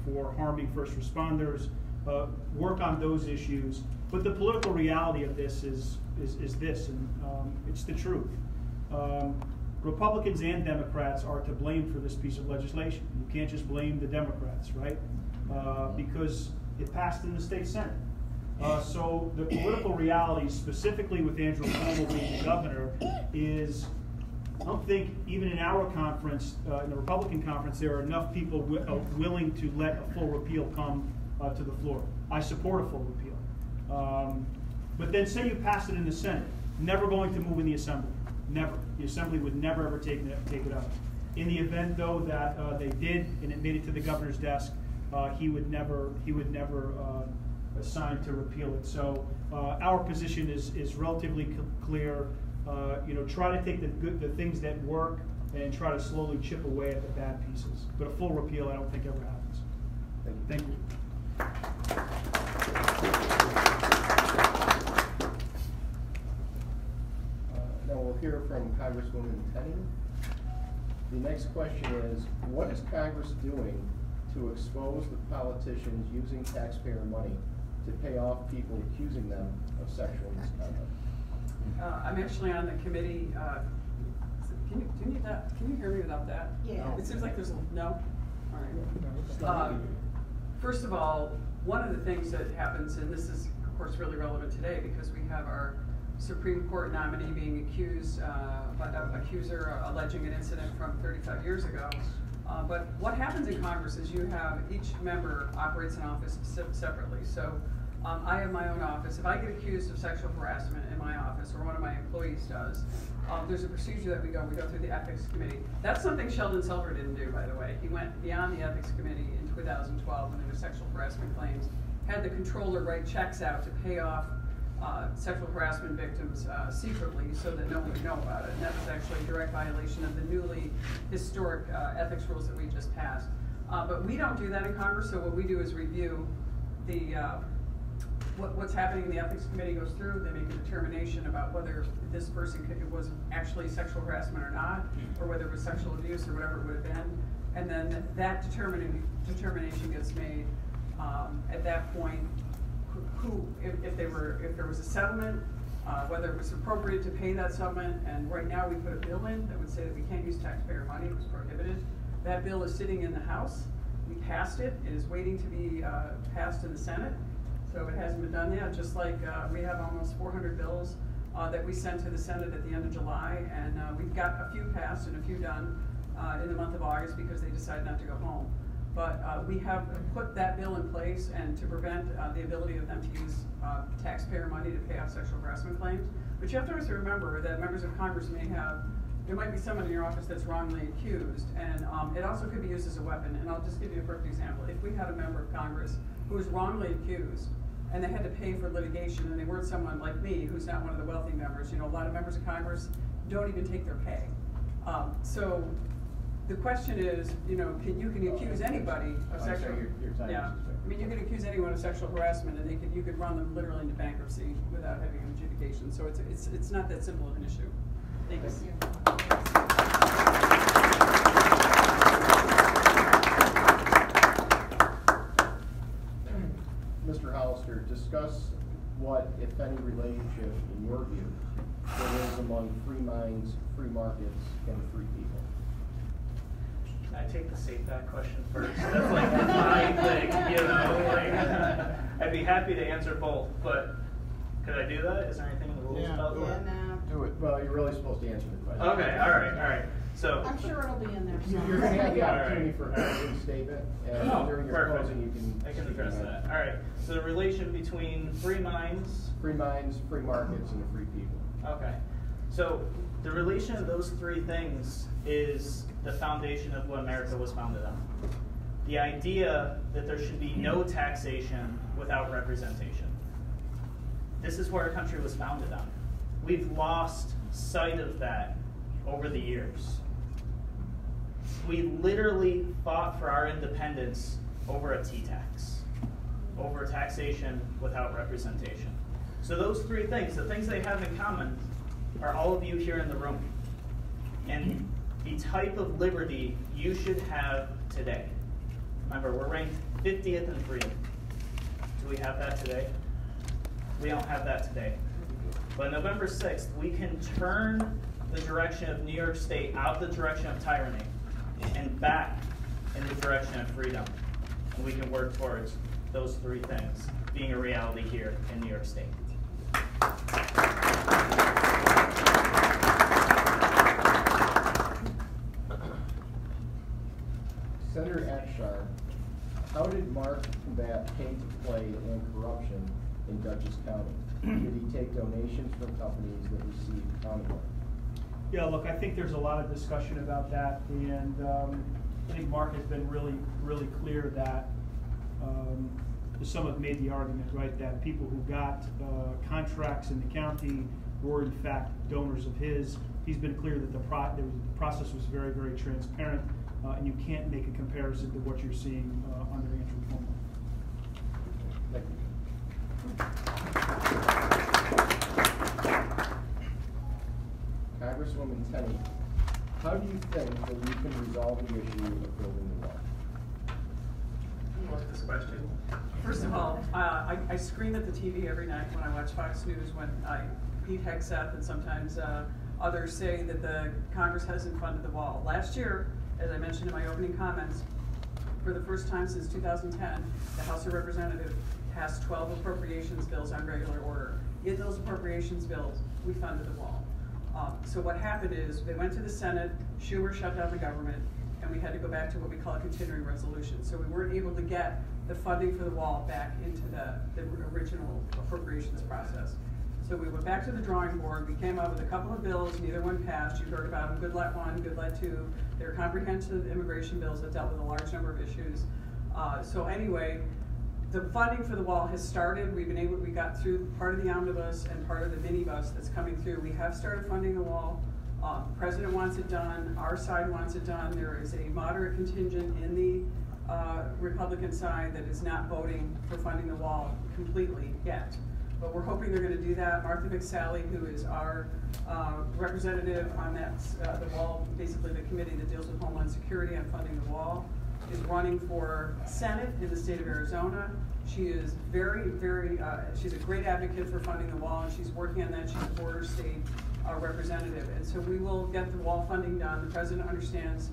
for harming first responders, work on those issues. But the political reality of this is this, and it's the truth. Republicans and Democrats are to blame for this piece of legislation. You can't just blame the Democrats, right? Because it passed in the state Senate. So the political reality, specifically with Andrew Cuomo being the governor, is I don't think even in our conference, in the Republican conference, there are enough people willing to let a full repeal come to the floor. I support a full repeal. But then say you pass it in the Senate, never going to move in the Assembly. Never. The Assembly would never ever take it up. In the event, though, that they did and it made it to the governor's desk, he would never sign to repeal it. So our position is relatively clear. Try to take the things that work and try to slowly chip away at the bad pieces. But a full repeal, I don't think ever happens. Thank you. Now we'll hear from Congresswoman Tenney. The next question is, what is Congress doing to expose the politicians using taxpayer money to pay off people accusing them of sexual misconduct? I'm actually on the committee. Do you need that? Can you hear me without that? Yeah. It seems like there's no? All right. First of all, one of the things that happens, and this is of course really relevant today because we have our Supreme Court nominee being accused by the accuser alleging an incident from 35 years ago. But what happens in Congress is you have each member operates an office separately. So I have my own office. If I get accused of sexual harassment in my office, or one of my employees does, there's a procedure that we go through the ethics committee. That's something Sheldon Silver didn't do, by the way. He went beyond the ethics committee in 2012 when there were sexual harassment claims, had the controller write checks out to pay off sexual harassment victims secretly so that no one would know about it. And that was actually a direct violation of the newly historic ethics rules that we just passed. But we don't do that in Congress, so what we do is review the what's happening in the ethics committee, goes through, they make a determination about whether this person was actually sexual harassment or not, or whether it was sexual abuse or whatever it would have been. And then that determination gets made at that point, if there was a settlement, whether it was appropriate to pay that settlement. And right now we put a bill in that would say that we can't use taxpayer money, it was prohibited. That bill is sitting in the House. We passed it. It is waiting to be passed in the Senate. So it hasn't been done yet, just like we have almost 400 bills that we sent to the Senate at the end of July, and we've got a few passed and a few done in the month of August because they decided not to go home. But we have put that bill in place, and to prevent the ability of them to use taxpayer money to pay off sexual harassment claims. But you have to always remember that members of Congress there might be someone in your office that's wrongly accused, and it also could be used as a weapon. And I'll just give you a perfect example. If we had a member of Congress who was wrongly accused, and they had to pay for litigation, and they weren't someone like me, who's not one of the wealthy members. You know, a lot of members of Congress don't even take their pay. So the question is, you know, you can accuse anybody of sexual. Yeah, I mean, you can accuse anyone of sexual harassment, and you could run them literally into bankruptcy without having an adjudication. So it's not that simple of an issue. Thanks. Mr. Hollister, discuss what, if any, relationship, in your view, there is among free minds, free markets, and free people. Can I take the safe bet question first? That's like my thing, you know. Like, I'd be happy to answer both, but could I do that? Is there anything in the rules about that? Do it. Well, you're really supposed to answer the question. Okay, all right. So I'm sure it'll be in there. You're going to have the opportunity for a closing statement, and during your perfect. closing, you can. I can address that. All right. So the relation between free minds, free markets, and the free people. Okay. So the relation of those three things is the foundation of what America was founded on. The idea that there should be no taxation without representation. This is what our country was founded on. We've lost sight of that over the years. We literally fought for our independence over a T-tax, over taxation without representation. So those three things, the things they have in common, are all of you here in the room. And the type of liberty you should have today. Remember, we're ranked 50th in freedom. Do we have that today? We don't have that today. But November 6th, we can turn the direction of New York State out of the direction of tyranny and back in the direction of freedom. And we can work towards those three things being a reality here in New York State. Senator Akshar, how did Mark combat pay-to-play and corruption in Dutchess County? Did he take donations from companies that received county money? Yeah, look, I think there's a lot of discussion about that, and I think Mark has been really, really clear that some have made the argument, right, that people who got contracts in the county were in fact donors of his. He's been clear that the process was very, very transparent, and you can't make a comparison to what you're seeing under Andrew Cuomo. Thank you. Congresswoman Tenney, how do you think that we can resolve the issue of building the wall? What's this question? First of all, I scream at the TV every night when I watch Fox News when Pete Hegseth and sometimes others say that the Congress hasn't funded the wall. Last year, as I mentioned in my opening comments, for the first time since 2010, the House of Representatives passed 12 appropriations bills on regular order. In those appropriations bills, we funded the wall. So what happened is they went to the Senate, Schumer shut down the government, and we had to go back to what we call a continuing resolution. So we weren't able to get the funding for the wall back into the original appropriations process. So we went back to the drawing board. We came up with a couple of bills. Neither one passed. You heard about them, Goodlet 1, Goodlet 2. They're comprehensive immigration bills that dealt with a large number of issues. So anyway, the funding for the wall has started. We got through part of the omnibus and part of the minibus that's coming through. We have started funding the wall. The President wants it done. Our side wants it done. There is a moderate contingent in the Republican side that is not voting for funding the wall completely yet. But we're hoping they're going to do that. Martha McSally, who is our representative on that, the wall, basically the committee that deals with Homeland Security on funding the wall, is running for Senate in the state of Arizona. She is she's a great advocate for funding the wall, and she's working on that. She's a border state representative. And so we will get the wall funding done. The president understands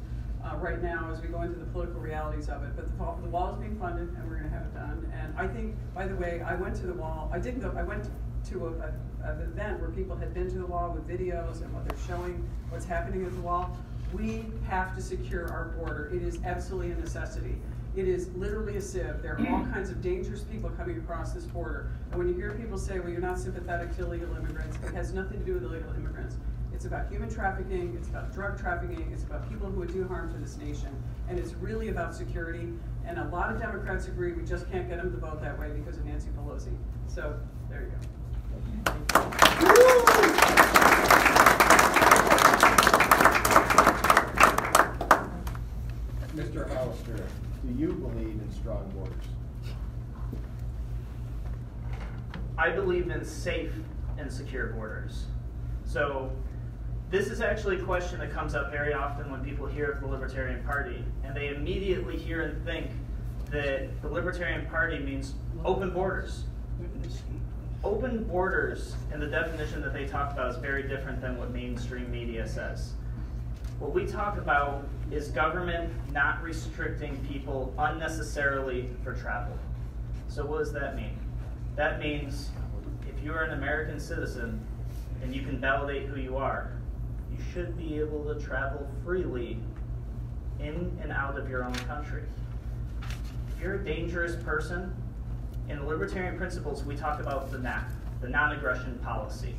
right now as we go into the political realities of it, but the wall is being funded and we're going to have it done. And I think, by the way, I went to the wall. I went to an event where people had been to the wall with videos and what they're showing, what's happening at the wall. We have to secure our border. It is absolutely a necessity. It is literally a sieve. There are all kinds of dangerous people coming across this border. And when you hear people say, well, you're not sympathetic to illegal immigrants, it has nothing to do with illegal immigrants. It's about human trafficking, it's about drug trafficking, it's about people who would do harm to this nation. And it's really about security. And a lot of Democrats agree we just can't get them to vote that way because of Nancy Pelosi. So, there you go. Mr. Hollister, do you believe in strong borders? I believe in safe and secure borders. So this is actually a question that comes up very often when people hear of the Libertarian Party, and they immediately hear and think that the Libertarian Party means open borders. Open borders in the definition that they talk about is very different than what mainstream media says. What we talk about is government not restricting people unnecessarily for travel. So what does that mean? That means if you are an American citizen and you can validate who you are, you should be able to travel freely in and out of your own country. If you're a dangerous person, in the Libertarian Principles, we talk about the NAP, the non-aggression policy.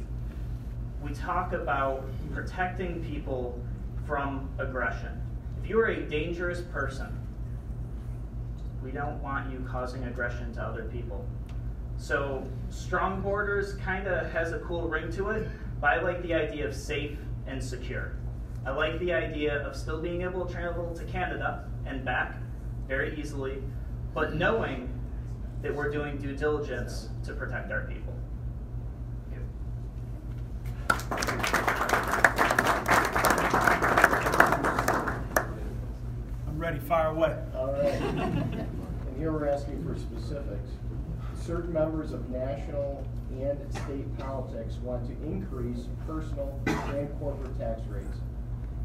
We talk about protecting people from aggression. If you are a dangerous person, we don't want you causing aggression to other people. So strong borders kind of has a cool ring to it, but I like the idea of safe and secure. I like the idea of still being able to travel to Canada and back very easily, but knowing that we're doing due diligence to protect our people. I'm ready, fire away. All right. And here we're asking for specifics. Certain members of national and state politics want to increase personal and corporate tax rates.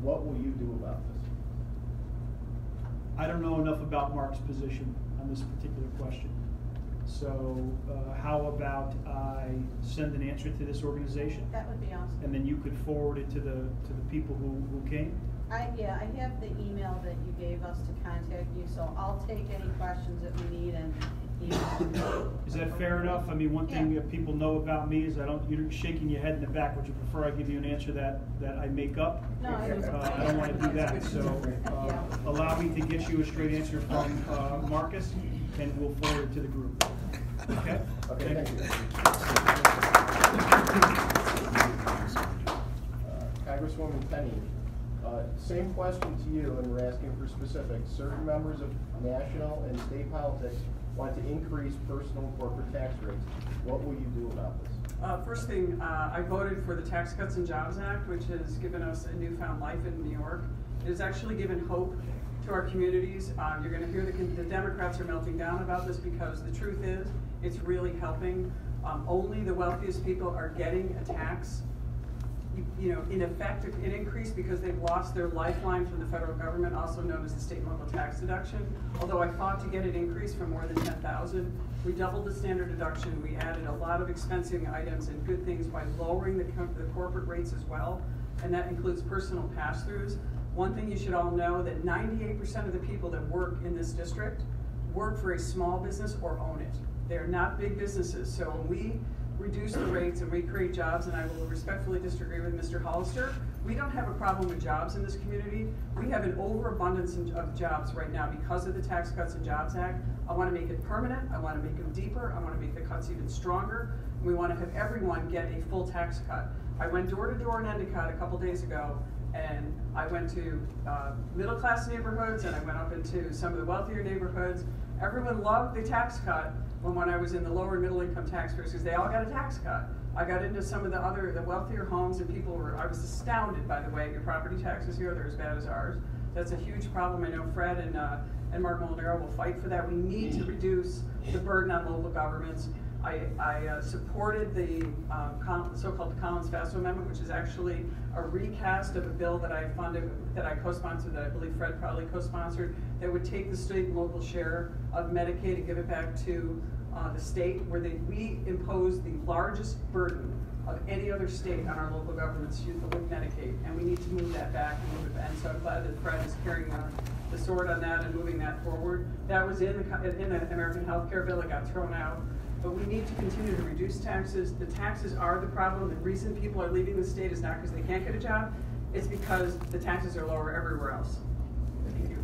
What will you do about this? I don't know enough about Mark's position on this particular question. So how about I send an answer to this organization? That would be awesome. And then you could forward it to the people who came? I have the email that you gave us to contact you, so I'll take any questions that we need and email. Is that fair enough? I mean, one thing that people know about me is you're shaking your head in the back. Would you prefer I give you an answer that I make up? No, I don't want to do that. So allow me to get you a straight answer from Marcus, and we'll forward it to the group. Okay? Okay, thank you. Congresswoman Tenney, same question to you, and we're asking for specifics. Certain members of national and state politics want to increase personal and corporate tax rates. What will you do about this? First thing, I voted for the Tax Cuts and Jobs Act, which has given us a newfound life in New York. It has actually given hope to our communities. You're going to hear the Democrats are melting down about this because the truth is it's really helping Only the wealthiest people are getting a tax, in effect, an increase because they've lost their lifeline from the federal government, also known as the state and local tax deduction. Although I fought to get it increased from more than 10,000, we doubled the standard deduction. We added a lot of expensing items and good things by lowering the corporate rates as well, and that includes personal pass-throughs. One thing you should all know, that 98% of the people that work in this district work for a small business or own it. They're not big businesses. So when we reduce the rates and we create jobs, and I will respectfully disagree with Mr. Hollister, we don't have a problem with jobs in this community. We have an overabundance of jobs right now because of the Tax Cuts and Jobs Act. I want to make it permanent. I want to make them deeper. I want to make the cuts even stronger. We want to have everyone get a full tax cut. I went door to door in Endicott a couple days ago, and I went to middle-class neighborhoods, and I went up into some of the wealthier neighborhoods. Everyone loved the tax cut when I was in the lower and middle-income taxpayers, because they all got a tax cut. I got into some of the wealthier homes, and I was astounded, by the way, your property taxes here, they're as bad as ours. That's a huge problem. I know Fred and Mark Molinaro will fight for that. We need to reduce the burden on local governments. I supported the so-called Collins-Vestal Amendment, which is actually a recast of a bill that I funded, that I co-sponsored, that I believe Fred probably co-sponsored, that would take the state and local share of Medicaid and give it back to the state, where we impose the largest burden of any other state on our local governments with Medicaid, and we need to move that back and move it back. And so I'm glad that Fred is carrying the sword on that and moving that forward. That was in the American Health Care Bill. It got thrown out. But we need to continue to reduce taxes. The taxes are the problem. The reason people are leaving the state is not because they can't get a job. It's because the taxes are lower everywhere else. Thank you.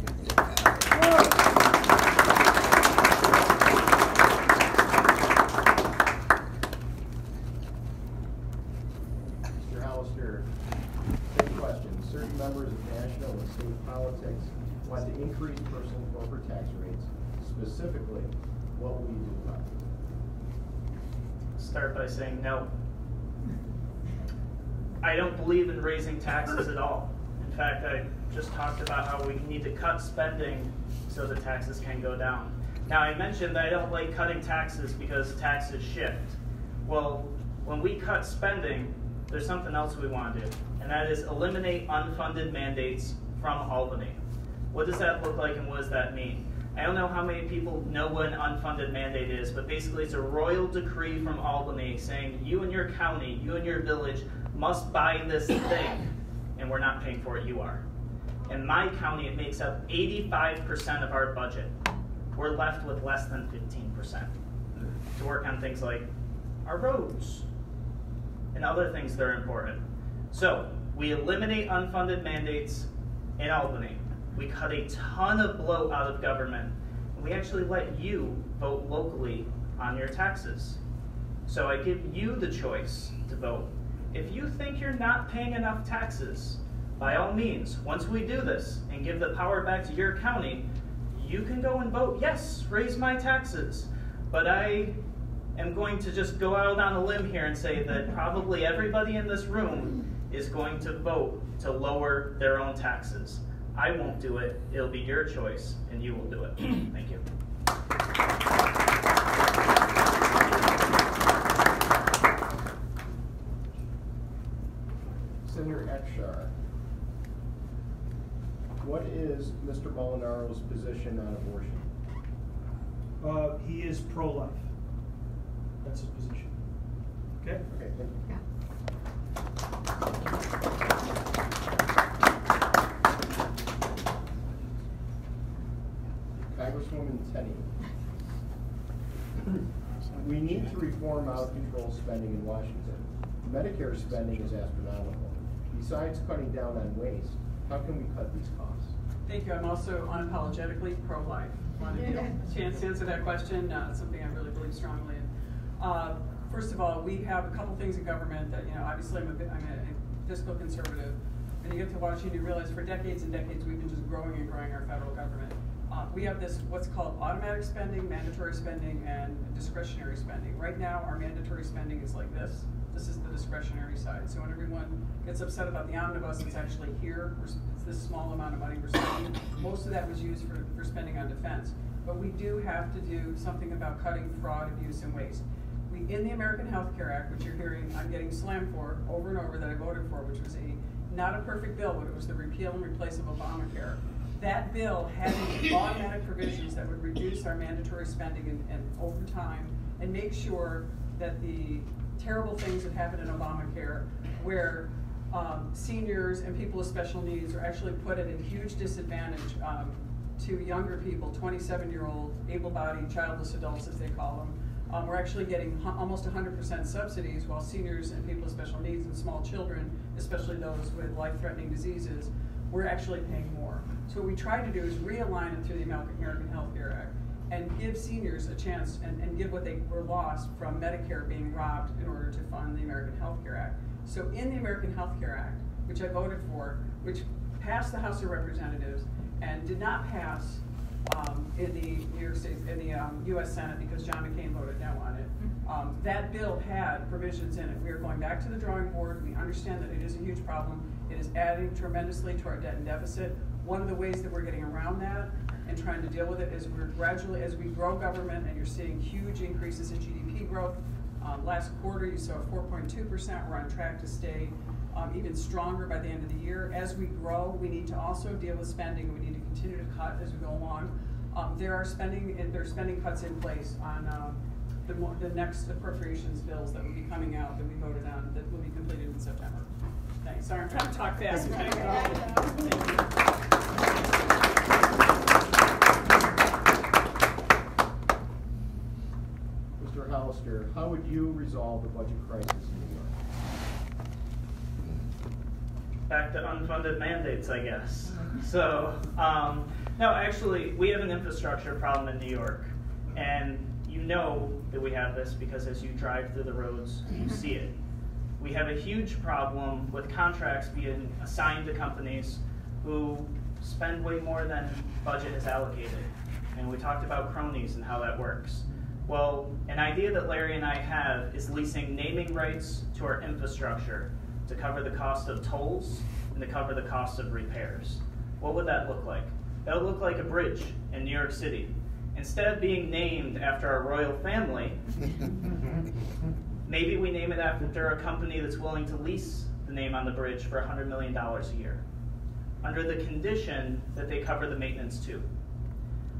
Mr. Hollister, same question. Certain members of national and state politics want to increase personal and corporate tax rates. Specifically, what will you do about it? Start by saying no. I don't believe in raising taxes at all. In fact, I just talked about how we need to cut spending so the taxes can go down. Now, I mentioned that I don't like cutting taxes because taxes shift. Well, when we cut spending, there's something else we want to do, and that is eliminate unfunded mandates from Albany. What does that look like, and what does that mean? I don't know how many people know what an unfunded mandate is, but basically it's a royal decree from Albany saying you and your county, you and your village must buy this thing, and we're not paying for it, you are. In my county, it makes up 85% of our budget. We're left with less than 15% to work on things like our roads and other things that are important. So we eliminate unfunded mandates in Albany. We cut a ton of bloat out of government, and we actually let you vote locally on your taxes. So I give you the choice to vote. If you think you're not paying enough taxes, by all means, once we do this and give the power back to your county, you can go and vote, yes, raise my taxes. But I am going to just go out on a limb here and say that probably everybody in this room is going to vote to lower their own taxes. I won't do it. It'll be your choice, and you will do it. Thank you. Senator Ekshar, what is Mr. Molinaro's position on abortion? He is pro-life. That's his position. Okay? Okay, thank you. Congresswoman Tenney, we need to reform out-of-control spending in Washington. Medicare spending is astronomical. Besides cutting down on waste, how can we cut these costs? Thank you. I'm also unapologetically pro-life. Wanted a chance to answer that question. It's something I really believe strongly in. First of all, we have a couple things in government that, obviously I'm a fiscal conservative. When you get to Washington, you realize for decades and decades we've been just growing and growing our federal government. We have this, what's called automatic spending, mandatory spending, and discretionary spending. Right now, our mandatory spending is like this. This is the discretionary side. So when everyone gets upset about the omnibus, it's actually here. It's this small amount of money we're spending. Most of that was used for spending on defense. But we do have to do something about cutting fraud, abuse, and waste. We in the American Health Care Act, which you're hearing I'm getting slammed for over and over, that I voted for, which was not a perfect bill, but it was the repeal and replace of Obamacare. That bill had automatic provisions that would reduce our mandatory spending and over time, and make sure that the terrible things that happened in Obamacare, where seniors and people with special needs are actually put at a huge disadvantage to younger people, 27-year-old, able-bodied, childless adults as they call them. We're actually getting almost 100% subsidies, while seniors and people with special needs and small children, especially those with life-threatening diseases, we're actually paying more. So what we try to do is realign it through the American Health Care Act and give seniors a chance and give what they were lost from Medicare being robbed in order to fund the American Health Care Act. So in the American Health Care Act, which I voted for, which passed the House of Representatives and did not pass in the New York State, in the U.S. Senate, because John McCain voted no on it. That bill had provisions in it. We are going back to the drawing board. We understand that it is a huge problem. It is adding tremendously to our debt and deficit. One of the ways that we're getting around that and trying to deal with it is we're gradually, as we grow government, and you're seeing huge increases in GDP growth. Last quarter, you saw 4.2%. We're on track to stay even stronger by the end of the year. As we grow, we need to also deal with spending. We need to continue to cut as we go along. There are spending cuts in place on the next appropriations bills that will be coming out that we voted on that will be completed in September. Thanks. Sorry, I'm trying to talk fast. Thank you. Mr. Hollister, how would you resolve the budget crisis in New York? Back to unfunded mandates, I guess. So, no, actually, we have an infrastructure problem in New York. And you know that we have this because as you drive through the roads, you see it. We have a huge problem with contracts being assigned to companies who spend way more than budget is allocated. And we talked about cronies and how that works. Well, an idea that Larry and I have is leasing naming rights to our infrastructure to cover the cost of tolls and to cover the cost of repairs. What would that look like? That would look like a bridge in New York City. Instead of being named after our royal family, maybe we name it after a company that's willing to lease the name on the bridge for $100 million a year, under the condition that they cover the maintenance too.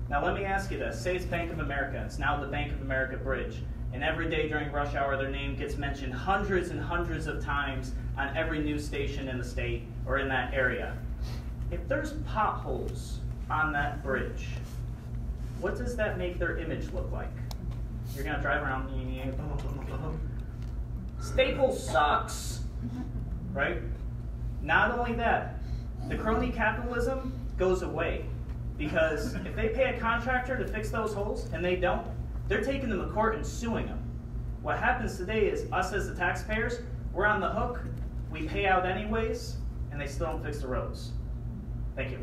Now let me ask you this, say it's Bank of America, it's now the Bank of America Bridge, and every day during rush hour their name gets mentioned hundreds and hundreds of times on every news station in the state or in that area. If there's potholes on that bridge, what does that make their image look like? You're gonna drive around, Staples sucks, right? Not only that, the crony capitalism goes away because if they pay a contractor to fix those holes and they don't, they're taking them to court and suing them. What happens today is us as the taxpayers, we're on the hook, we pay out anyways, and they still don't fix the roads. Thank you.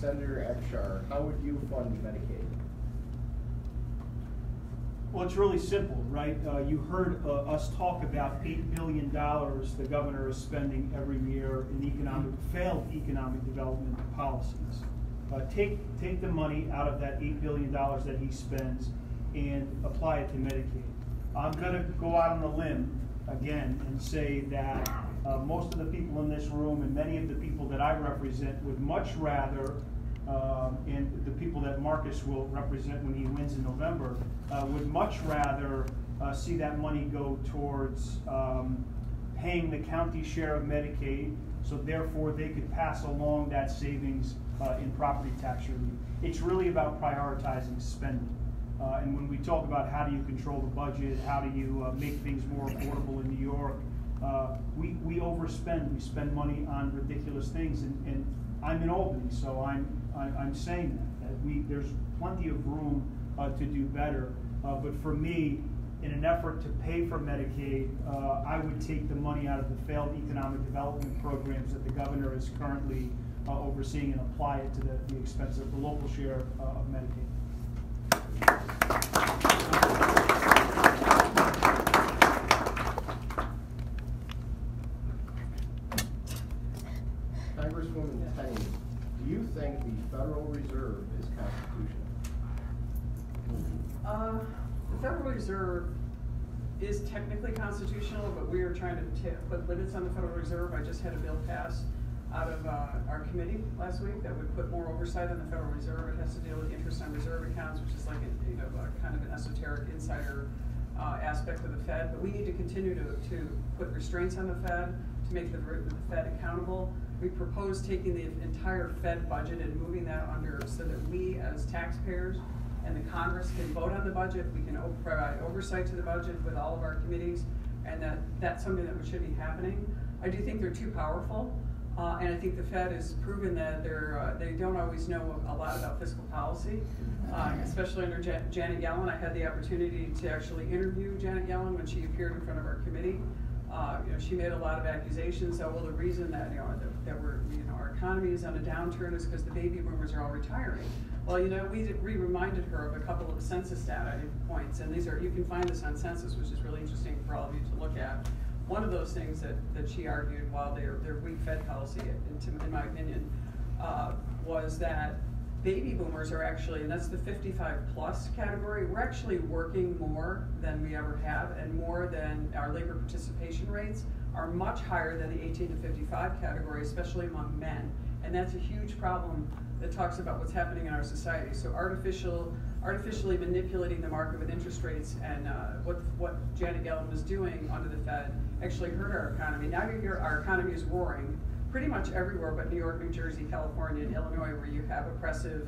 Senator Akshar, how would you fund Medicaid? Well, it's really simple, right? You heard us talk about $8 billion the governor is spending every year in failed economic development policies. Take the money out of that $8 billion that he spends and apply it to Medicaid. I'm going to go out on a limb again and say that most of the people in this room and many of the people that I represent would much rather, and the people that Marcus will represent when he wins in November, would much rather see that money go towards paying the county share of Medicaid, so therefore they could pass along that savings in property tax relief. It's really about prioritizing spending. And when we talk about how do you control the budget, how do you make things more affordable in New York, we overspend. We spend money on ridiculous things, and I'm in Albany, so I'm saying that there's plenty of room to do better. But for me, in an effort to pay for Medicaid, I would take the money out of the failed economic development programs that the governor is currently overseeing and apply it to the expense of the local share of Medicaid. Congresswoman Tenney, do you is technically constitutional, but we are trying to put limits on the Federal Reserve. I just had a bill passed out of our committee last week that would put more oversight on the Federal Reserve. It has to deal with the interest on reserve accounts, which is like a kind of an esoteric insider aspect of the Fed. But we need to continue to put restraints on the Fed to make the Fed accountable. We propose taking the entire Fed budget and moving that under so that we as taxpayers and the Congress can vote on the budget. We can provide oversight to the budget with all of our committees, and that's something that should be happening. I do think they're too powerful, and I think the Fed has proven that they don't always know a lot about fiscal policy, especially under Janet Yellen. I had the opportunity to actually interview Janet Yellen when she appeared in front of our committee. She made a lot of accusations that, well, the reason that our economy is on a downturn is because the baby boomers are all retiring. Well, we reminded her of a couple of census data points, and you can find this on census, which is really interesting for all of you to look at. One of those things that she argued while their weak Fed policy, in my opinion, was that baby boomers are actually, and that's the 55 plus category, we're actually working more than we ever have, and more than our labor participation rates are much higher than the 18 to 55 category, especially among men. And that's a huge problem that talks about what's happening in our society. So artificially manipulating the market with interest rates and what Janet Yellen was doing under the Fed actually hurt our economy. Now our economy is roaring pretty much everywhere but New York, New Jersey, California, and Illinois, where you have oppressive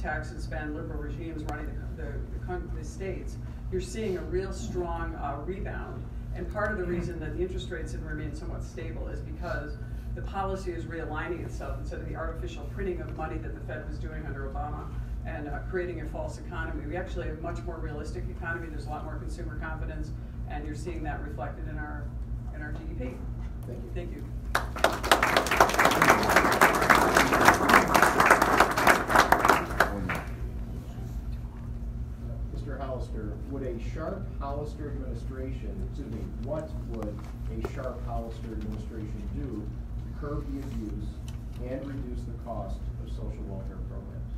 tax and spend liberal regimes running the states. You're seeing a real strong rebound. And part of the reason that the interest rates have remained somewhat stable is because the policy is realigning itself instead of the artificial printing of money that the Fed was doing under Obama and creating a false economy. We actually have a much more realistic economy. There's a lot more consumer confidence, and you're seeing that reflected in our GDP. Thank you. Thank you. Mr. Hollister, would a Sharp-Hollister administration, what would a Sharp-Hollister administration do to curb the abuse and reduce the cost of social welfare programs?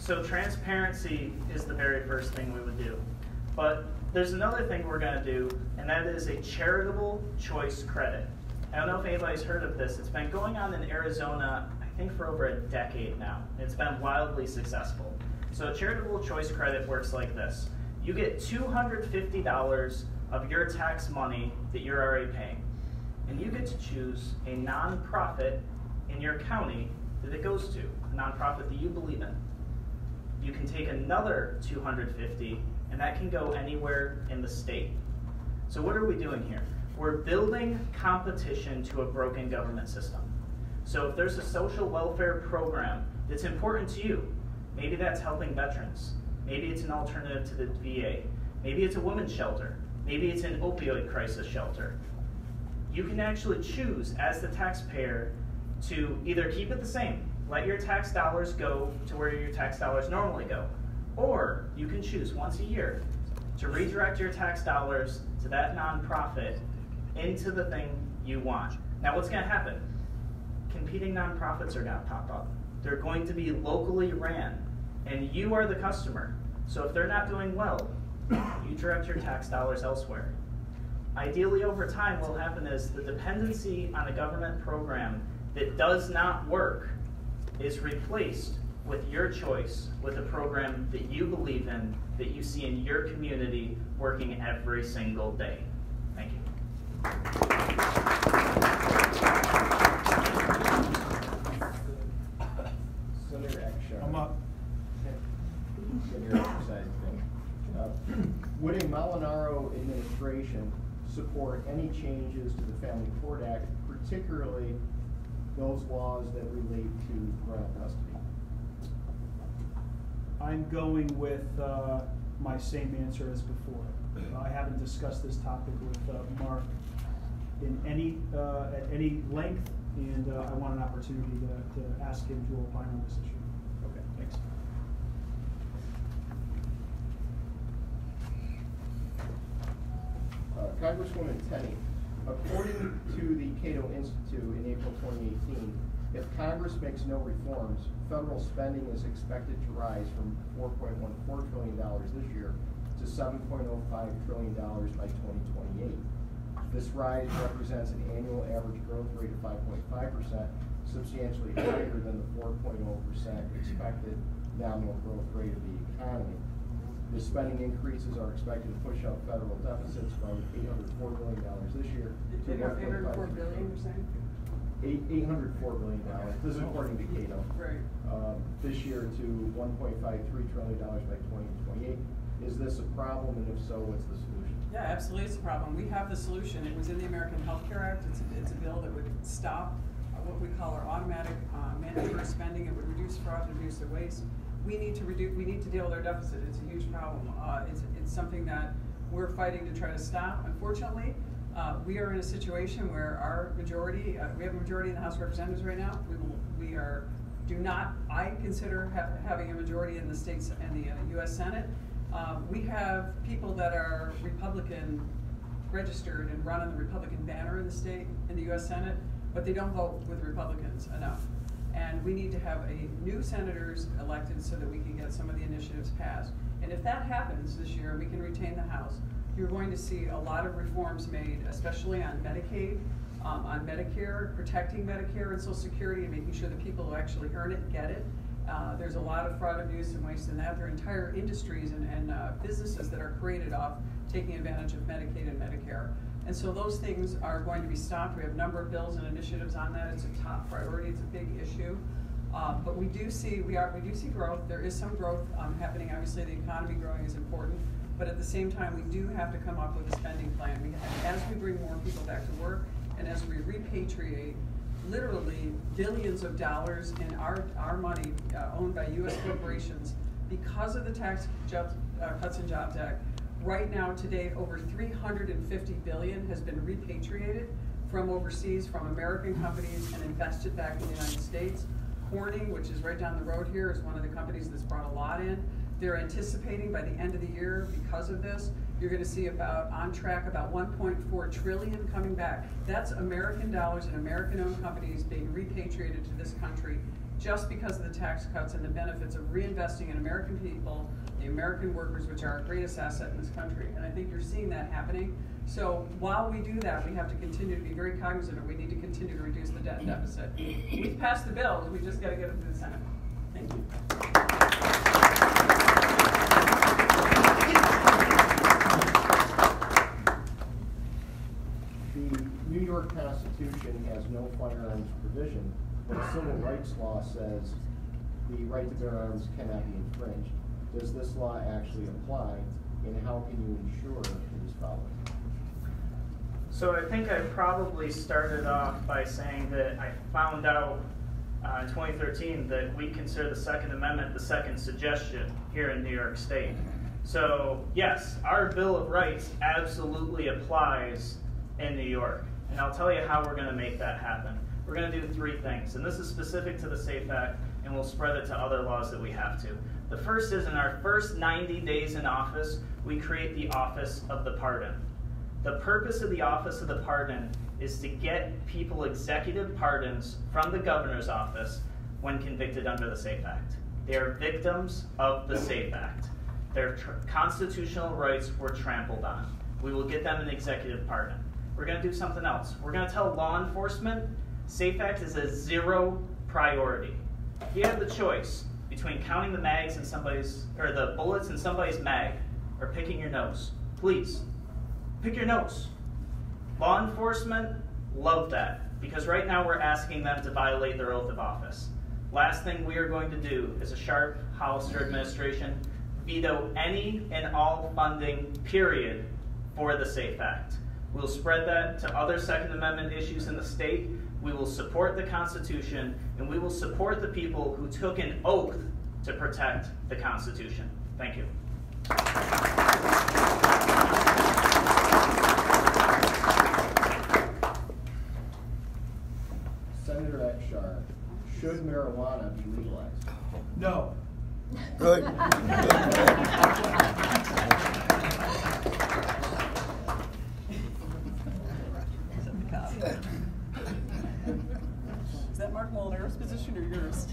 So transparency is the very first thing we would do. But there's another thing we're going to do, and that is a charitable choice credit. I don't know if anybody's heard of this. It's been going on in Arizona, I think, for over a decade now. It's been wildly successful. So a charitable choice credit works like this. You get $250 of your tax money that you're already paying, and you get to choose a nonprofit in your county that it goes to, a nonprofit that you believe in. You can take another $250, and that can go anywhere in the state. So what are we doing here? We're building competition to a broken government system. So if there's a social welfare program that's important to you, maybe that's helping veterans, maybe it's an alternative to the VA, maybe it's a women's shelter, maybe it's an opioid crisis shelter, you can actually choose as the taxpayer to either keep it the same, let your tax dollars go to where your tax dollars normally go, or you can choose once a year to redirect your tax dollars to that nonprofit into the thing you want. Now what's going to happen? Competing nonprofits are going to pop up. They're going to be locally ran, and you are the customer. So if they're not doing well, you direct your tax dollars elsewhere. Ideally, over time, what will happen is the dependency on a government program that does not work is replaced with your choice, with a program that you believe in, that you see in your community working every single day. Thank you. Senator Akshar. I'm up. Your exercise thing. Would a Molinaro administration support any changes to the Family Court Act, particularly those laws that relate to parental custody? I'm going with my same answer as before. I haven't discussed this topic with Mark in at any length, and I want an opportunity to ask him to opine on this issue. Okay, thanks. Congresswoman Tenney, according to the Cato Institute in April 2018, if Congress makes no reforms, federal spending is expected to rise from $4.14 trillion this year to $7.05 trillion by 2028. This rise represents an annual average growth rate of 5.5%, substantially higher than the 4.0% expected nominal growth rate of the economy. The spending increases are expected to push up federal deficits from $804 billion this year to $804 billion, you're saying? $804 billion. This is according to Cato. Right. This year to $1.53 trillion by 2028. Is this a problem, and if so, what's the solution? Yeah, absolutely, it's a problem. We have the solution. It was in the American Health Care Act. It's a bill that would stop what we call our automatic mandatory spending. It would reduce fraud, reduce the waste. We need to deal with our deficit. It's a huge problem. It's something that we're fighting to try to stop. Unfortunately, we are in a situation where our majority, we have a majority in the House of Representatives right now. I consider having a majority in the states and the U.S. Senate. We have people that are Republican registered and run on the Republican banner in the state, in the U.S. Senate, but they don't vote with Republicans enough. And we need to have new senators elected so that we can get some of the initiatives passed. And if that happens this year, we can retain the House, you're going to see a lot of reforms made, especially on Medicaid, on Medicare, protecting Medicare and Social Security, and making sure that people who actually earn it get it. There's a lot of fraud, abuse, and waste in that. There are entire industries and businesses that are created off taking advantage of Medicaid and Medicare. And so those things are going to be stopped. We have a number of bills and initiatives on that. It's a top priority. It's a big issue. But we do see growth. There is some growth happening. Obviously, the economy growing is important. But at the same time, we do have to come up with a spending plan. As we bring more people back to work, and as we repatriate literally billions of dollars in our money owned by U.S. corporations because of the Tax Cuts and Jobs Act. Right now, today, over $350 billion has been repatriated from overseas, from American companies, and invested back in the United States. Corning, which is right down the road here, is one of the companies that's brought a lot in. They're anticipating by the end of the year, because of this, you're going to see about 1.4 trillion coming back. That's American dollars and American-owned companies being repatriated to this country just because of the tax cuts and the benefits of reinvesting in American people, the American workers, which are our greatest asset in this country. And I think you're seeing that happening. So while we do that, we have to continue to be very cognizant of we need to continue to reduce the debt deficit. We've passed the bills, we just got to get them to the Senate. Thank you. The New York Constitution has no firearms provision, but the Civil Rights Law says the right to bear arms cannot be infringed. Does this law actually apply, and how can you ensure it is followed? So I think I probably started off by saying that I found out in 2013 that we consider the Second Amendment the second suggestion here in New York State. So yes, our Bill of Rights absolutely applies in New York. And I'll tell you how we're going to make that happen. We're going to do three things, and this is specific to the SAFE Act, and we'll spread it to other laws that we have to. The first is, in our first 90 days in office, we create the Office of the Pardon. The purpose of the Office of the Pardon is to get people executive pardons from the governor's office when convicted under the SAFE Act. They are victims of the SAFE Act. Their constitutional rights were trampled on. We will get them an executive pardon. We're going to do something else. We're going to tell law enforcement SAFE Act is a zero priority. If you have the choice between counting the mags in somebody's, or the bullets in somebody's mag, or picking your nose, please pick your nose. Law enforcement love that, because right now we're asking them to violate their oath of office. Last thing we are going to do as a sharp Hollister administration, veto any and all funding, period, for the SAFE Act. We'll spread that to other Second Amendment issues in the state. We will support the Constitution, and we will support the people who took an oath to protect the Constitution. Thank you. Senator Ekshar, should marijuana be legalized? No. Good. Is that Mark Molinaro's position or yours?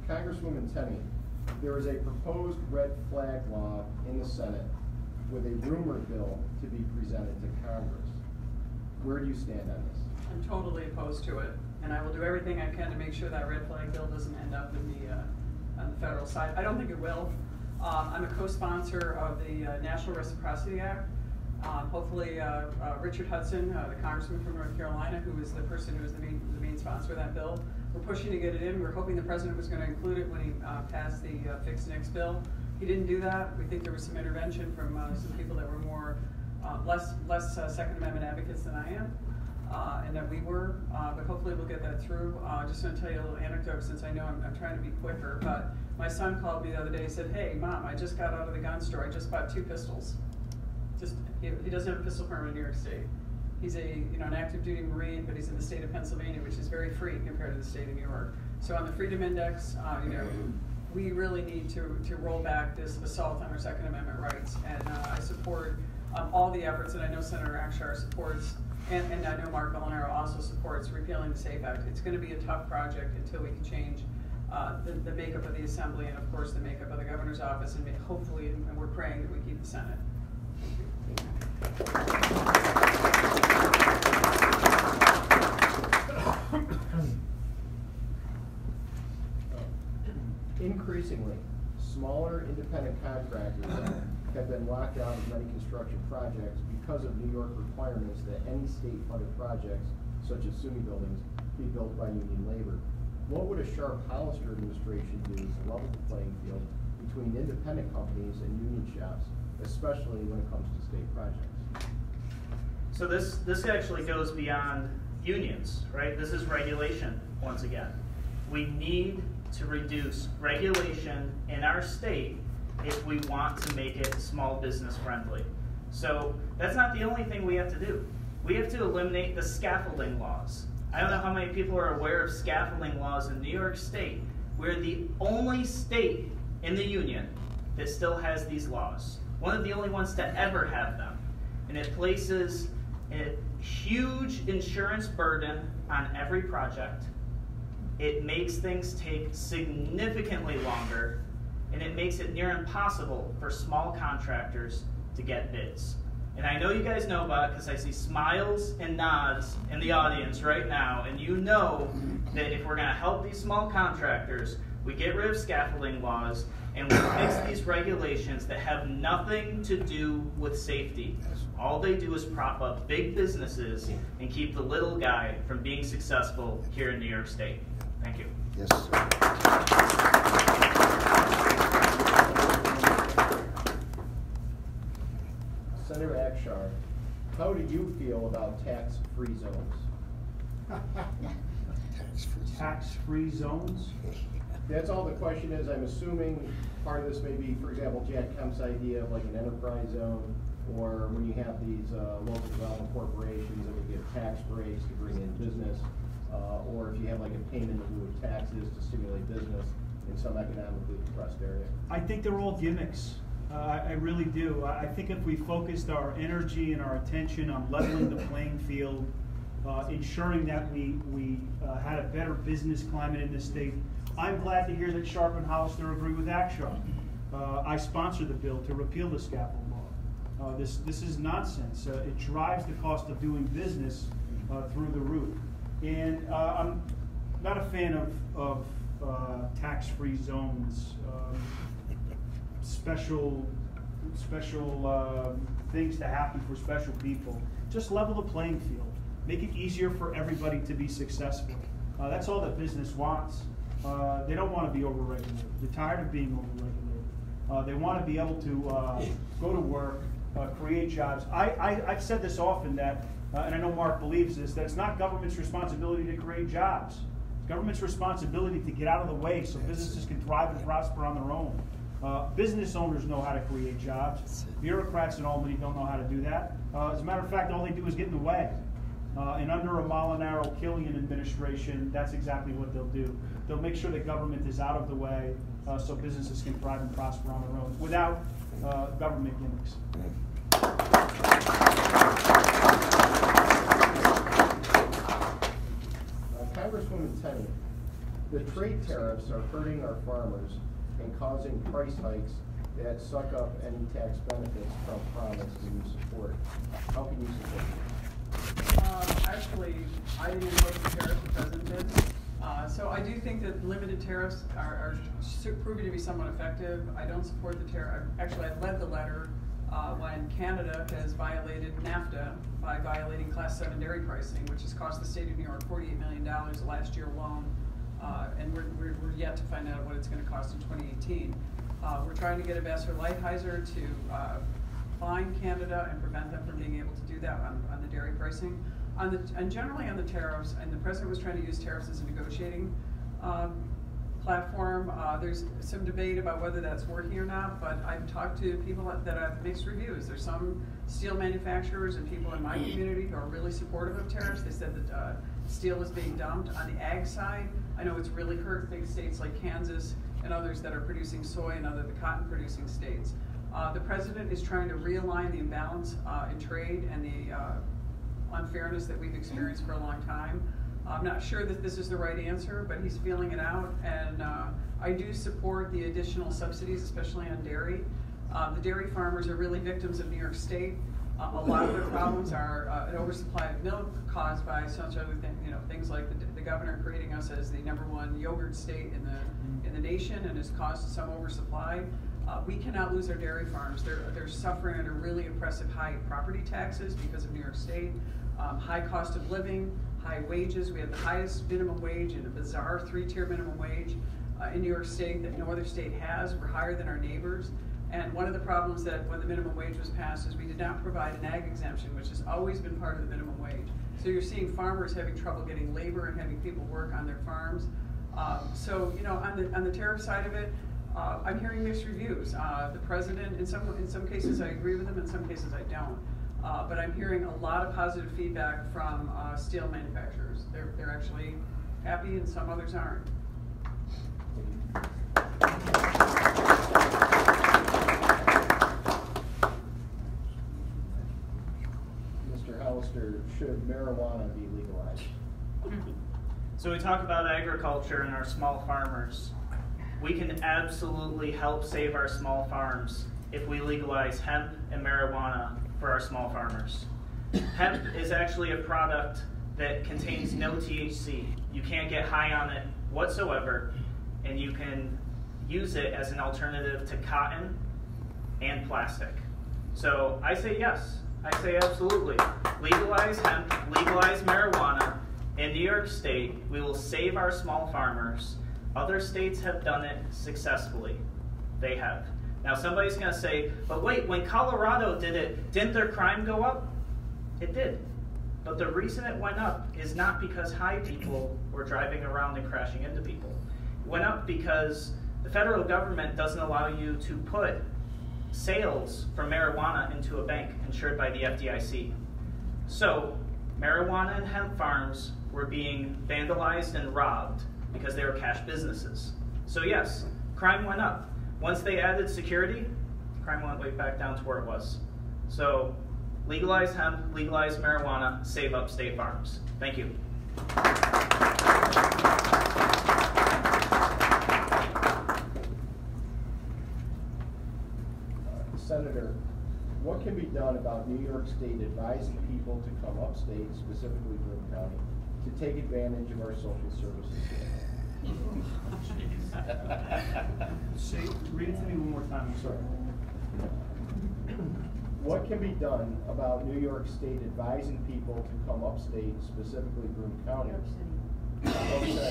Congresswoman Tenney, There is a proposed red flag law in the Senate with a rumored bill to be presented to Congress. Where do you stand on this? I'm totally opposed to it, and I will do everything I can to make sure that red flag bill doesn't end up in on the federal side. I don't think it will. I'm a co-sponsor of the National Reciprocity Act. Hopefully, Richard Hudson, the congressman from North Carolina, who is the person who is the main sponsor of that bill, we're pushing to get it in. We're hoping the president was going to include it when he passed the Fix NICS bill. He didn't do that. We think there was some intervention from some people that were more less Second Amendment advocates than I am. And that we were, but hopefully we'll get that through. Just going to tell you a little anecdote since I know I'm trying to be quicker, but my son called me the other day and said, "Hey, Mom, I just got out of the gun store. I just bought 2 pistols. He doesn't have a pistol permit in New York State. He's an active duty Marine, but he's in the state of Pennsylvania, which is very free compared to the state of New York. So on the Freedom Index, we really need to roll back this assault on our Second Amendment rights. And I support all the efforts, and I know Senator Akshar supports, and I know Mark Molinaro also supports repealing the SAFE Act. It's going to be a tough project until we can change the makeup of the Assembly and, of course, the makeup of the Governor's office, and hopefully, and we're praying that we keep the Senate. Increasingly, smaller independent contractors have been locked out of many construction projects because of New York requirements that any state-funded projects, such as SUNY buildings, be built by union labor. What would a Sharp-Hollister administration do to level the playing field between independent companies and union shops, especially when it comes to state projects? So this actually goes beyond unions, right? This is regulation, once again. We need to reduce regulation in our state if we want to make it small business friendly. So that's not the only thing we have to do. We have to eliminate the scaffolding laws. I don't know how many people are aware of scaffolding laws in New York State. We're the only state in the union that still has these laws. One of the only ones to ever have them. And it places a huge insurance burden on every project. It makes things take significantly longer, and it makes it near impossible for small contractors to get bids. And I know you guys know about it because I see smiles and nods in the audience right now, and you know that if we're going to help these small contractors, we get rid of scaffolding laws, and we fix these regulations that have nothing to do with safety. All they do is prop up big businesses and keep the little guy from being successful here in New York State. Thank you. Yes, sir. Senator Akshar, how do you feel about tax-free zones? Tax-free zones? That's all the question is. I'm assuming part of this may be, for example, Jack Kemp's idea of like an enterprise zone, or when you have these local development corporations that would give tax breaks to bring in business, or if you have like a payment in lieu of taxes to stimulate business in some economically depressed area. I think they're all gimmicks. I really do. I think if we focused our energy and our attention on leveling the playing field, ensuring that we had a better business climate in this state. I'm glad to hear that Sharp and Hollister agree with Akshar. I sponsored the bill to repeal the scaffold law. This is nonsense. It drives the cost of doing business through the roof. And I'm not a fan of tax-free zones, special things to happen for special people. Just level the playing field. Make it easier for everybody to be successful. That's all that business wants. They don't want to be overregulated. They're tired of being overregulated. They want to be able to go to work, create jobs. I've said this often that, and I know Mark believes this, that it's not government's responsibility to create jobs. It's government's responsibility to get out of the way so businesses can thrive and prosper on their own. Business owners know how to create jobs. Bureaucrats in Albany don't know how to do that. As a matter of fact, all they do is get in the way. And under a Molinaro-Killian administration, that's exactly what they'll do. They'll make sure that government is out of the way so businesses can thrive and prosper on their own without government gimmicks. Congresswoman Tenney, the trade tariffs are hurting our farmers and causing price hikes that suck up any tax benefits Trump promised and you support. How can you support it? Actually, I didn't impose the tariffs, the president did. So I do think that limited tariffs are proving to be somewhat effective. I don't support the tariff. Actually, I led the letter when Canada has violated NAFTA by violating Class 7 dairy pricing, which has cost the state of New York $48 million last year alone. And we're yet to find out what it's going to cost in 2018. We're trying to get Ambassador Lighthizer to fine Canada and prevent them from being able to do that on the dairy pricing. And generally on the tariffs, and the president was trying to use tariffs as a negotiating platform. There's some debate about whether that's working or not, but I've talked to people that have mixed reviews. There's some steel manufacturers and people in my community who are really supportive of tariffs. They said that steel is being dumped. On the ag side, I know it's really hurt big states like Kansas and others that are producing soy and other the cotton producing states. The president is trying to realign the imbalance in trade and the unfairness that we've experienced for a long time. I'm not sure that this is the right answer, but he's feeling it out, and I do support the additional subsidies, especially on dairy. The dairy farmers are really victims of New York State. A lot of their problems are an oversupply of milk caused by such other things, things like the governor creating us as the #1 yogurt state in the nation, and has caused some oversupply. We cannot lose our dairy farms. They're suffering under really oppressive high property taxes because of New York State, high cost of living, high wages. We have the highest minimum wage and a bizarre 3-tier minimum wage in New York State that no other state has. We're higher than our neighbors. And one of the problems that when the minimum wage was passed is we did not provide an ag exemption, which has always been part of the minimum wage. So you're seeing farmers having trouble getting labor and having people work on their farms. So on the tariff side of it, I'm hearing mixed reviews. The president, in some cases I agree with him, in some cases I don't. But I'm hearing a lot of positive feedback from steel manufacturers. They're actually happy, and some others aren't. Mr. Hollister, should marijuana be legalized? So we talk about agriculture and our small farmers. We can absolutely help save our small farms if we legalize hemp and marijuana for our small farmers. Hemp is actually a product that contains no THC. You can't get high on it whatsoever, and you can use it as an alternative to cotton and plastic. So I say yes. I say absolutely. Legalize hemp, legalize marijuana. In New York State, we will save our small farmers. Other states have done it successfully. They have. Now somebody's going to say, but wait, when Colorado did it, didn't their crime go up? It did. But the reason it went up is not because high people were driving around and crashing into people. It went up because the federal government doesn't allow you to put sales for marijuana into a bank insured by the FDIC. So marijuana and hemp farms were being vandalized and robbed because they were cash businesses. So yes, crime went up. Once they added security, crime went way back down to where it was. So legalize hemp, legalize marijuana, save upstate farms. Thank you. Senator, what can be done about New York State advising people to come upstate, specifically Broome County, to take advantage of our social services? Read it to me one more time, I'm sorry. What can be done about New York State advising people to come upstate, specifically Broome County?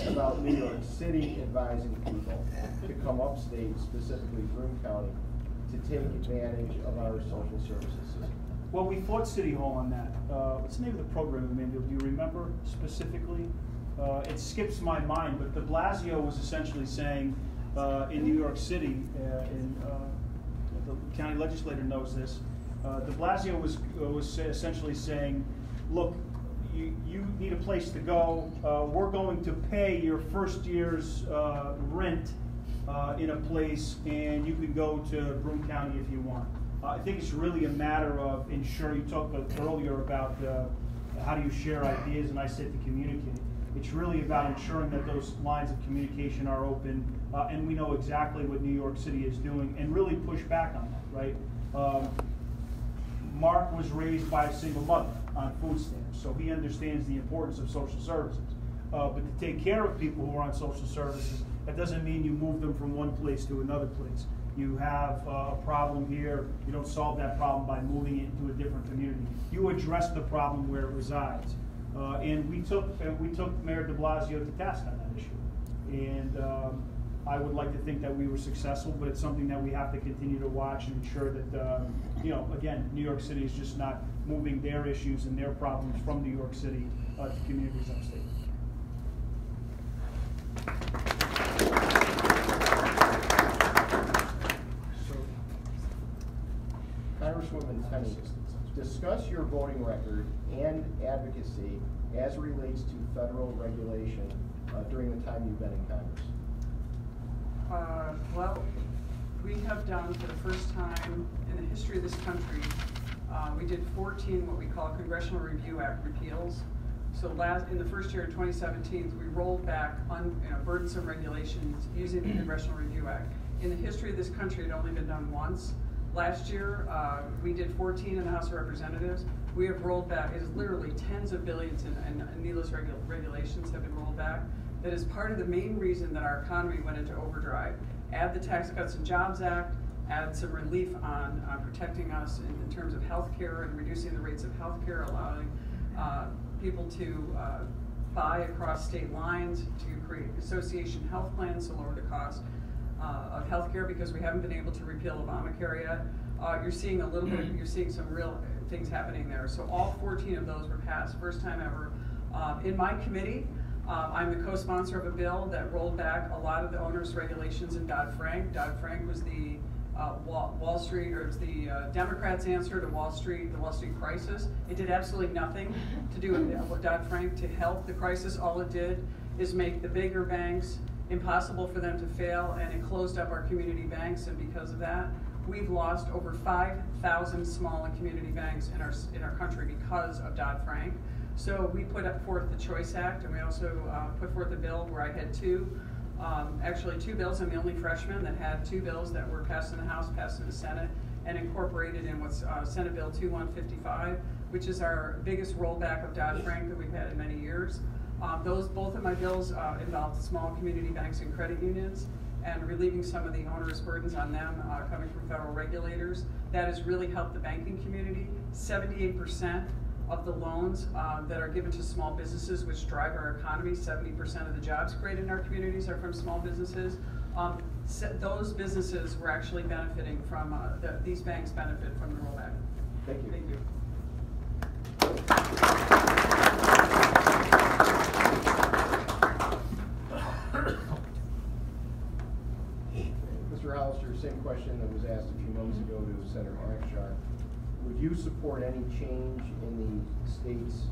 About New York City advising people to come upstate, specifically Broome County, to take advantage of our social services system? Well, we fought City Hall on that. What's the name of the program, Amanda? Do you remember specifically? It skips my mind, but de Blasio was essentially saying in New York City, the county legislator knows this, de Blasio was essentially saying, look, you need a place to go. We're going to pay your first year's rent in a place, and you can go to Broome County if you want. I think it's really a matter of ensuring. You talked earlier about how do you share ideas, and I said to communicate. It's really about ensuring that those lines of communication are open, and we know exactly what New York City is doing, and really push back on that, right? Mark was raised by a single mother on food stamps, so he understands the importance of social services. But to take care of people who are on social services, that doesn't mean you move them from one place to another place. You have a problem here, you don't solve that problem by moving it into a different community. You address the problem where it resides. And we took Mayor de Blasio to task on that issue. And I would like to think that we were successful, but it's something that we have to continue to watch and ensure that, again, New York City is just not moving their issues and their problems from New York City to communities upstate. Congresswoman Tenney, discuss your voting record and advocacy as it relates to federal regulation during the time you've been in Congress. Well, we have done for the first time in the history of this country, we did 14 what we call Congressional Review Act repeals. So in the first year of 2017, we rolled back burdensome regulations using the Congressional Review Act. In the history of this country, it had only been done once. Last year, we did 14 in the House of Representatives. We have rolled back, it is literally tens of billions in needless regulations have been rolled back. That is part of the main reason that our economy went into overdrive. Add the Tax Cuts and Jobs Act, add some relief on protecting us in terms of health care and reducing the rates of health care, allowing people to buy across state lines, to create association health plans to lower the cost of healthcare, because we haven't been able to repeal Obamacare yet. You're seeing you're seeing some real things happening there. So all 14 of those were passed, first time ever. In my committee, I'm the co-sponsor of a bill that rolled back a lot of the onerous regulations in Dodd-Frank. Dodd-Frank was the Wall Street, or it's the Democrats' answer to the Wall Street crisis. It did absolutely nothing to do with Dodd-Frank to help the crisis. All it did is make the bigger banks impossible for them to fail, and it closed up our community banks. And because of that, we've lost over 5,000 small and community banks in our country because of Dodd-Frank. So we put forth the Choice Act, and we also put forth a bill where I had actually two bills. I'm the only freshman that had two bills that were passed in the House, passed in the Senate, and incorporated in what's Senate Bill 2155, which is our biggest rollback of Dodd-Frank that we've had in many years. Both of my bills involved small community banks and credit unions, and relieving some of the onerous burdens on them coming from federal regulators. That has really helped the banking community. 78% of the loans that are given to small businesses, which drive our economy, 70% of the jobs created in our communities are from small businesses. Those businesses were actually benefiting from, these banks benefit from the rollback. Thank you. Thank you. Mr. Hollister, same question that was asked a few moments ago to Senator Akshar. Would you support any change in the state's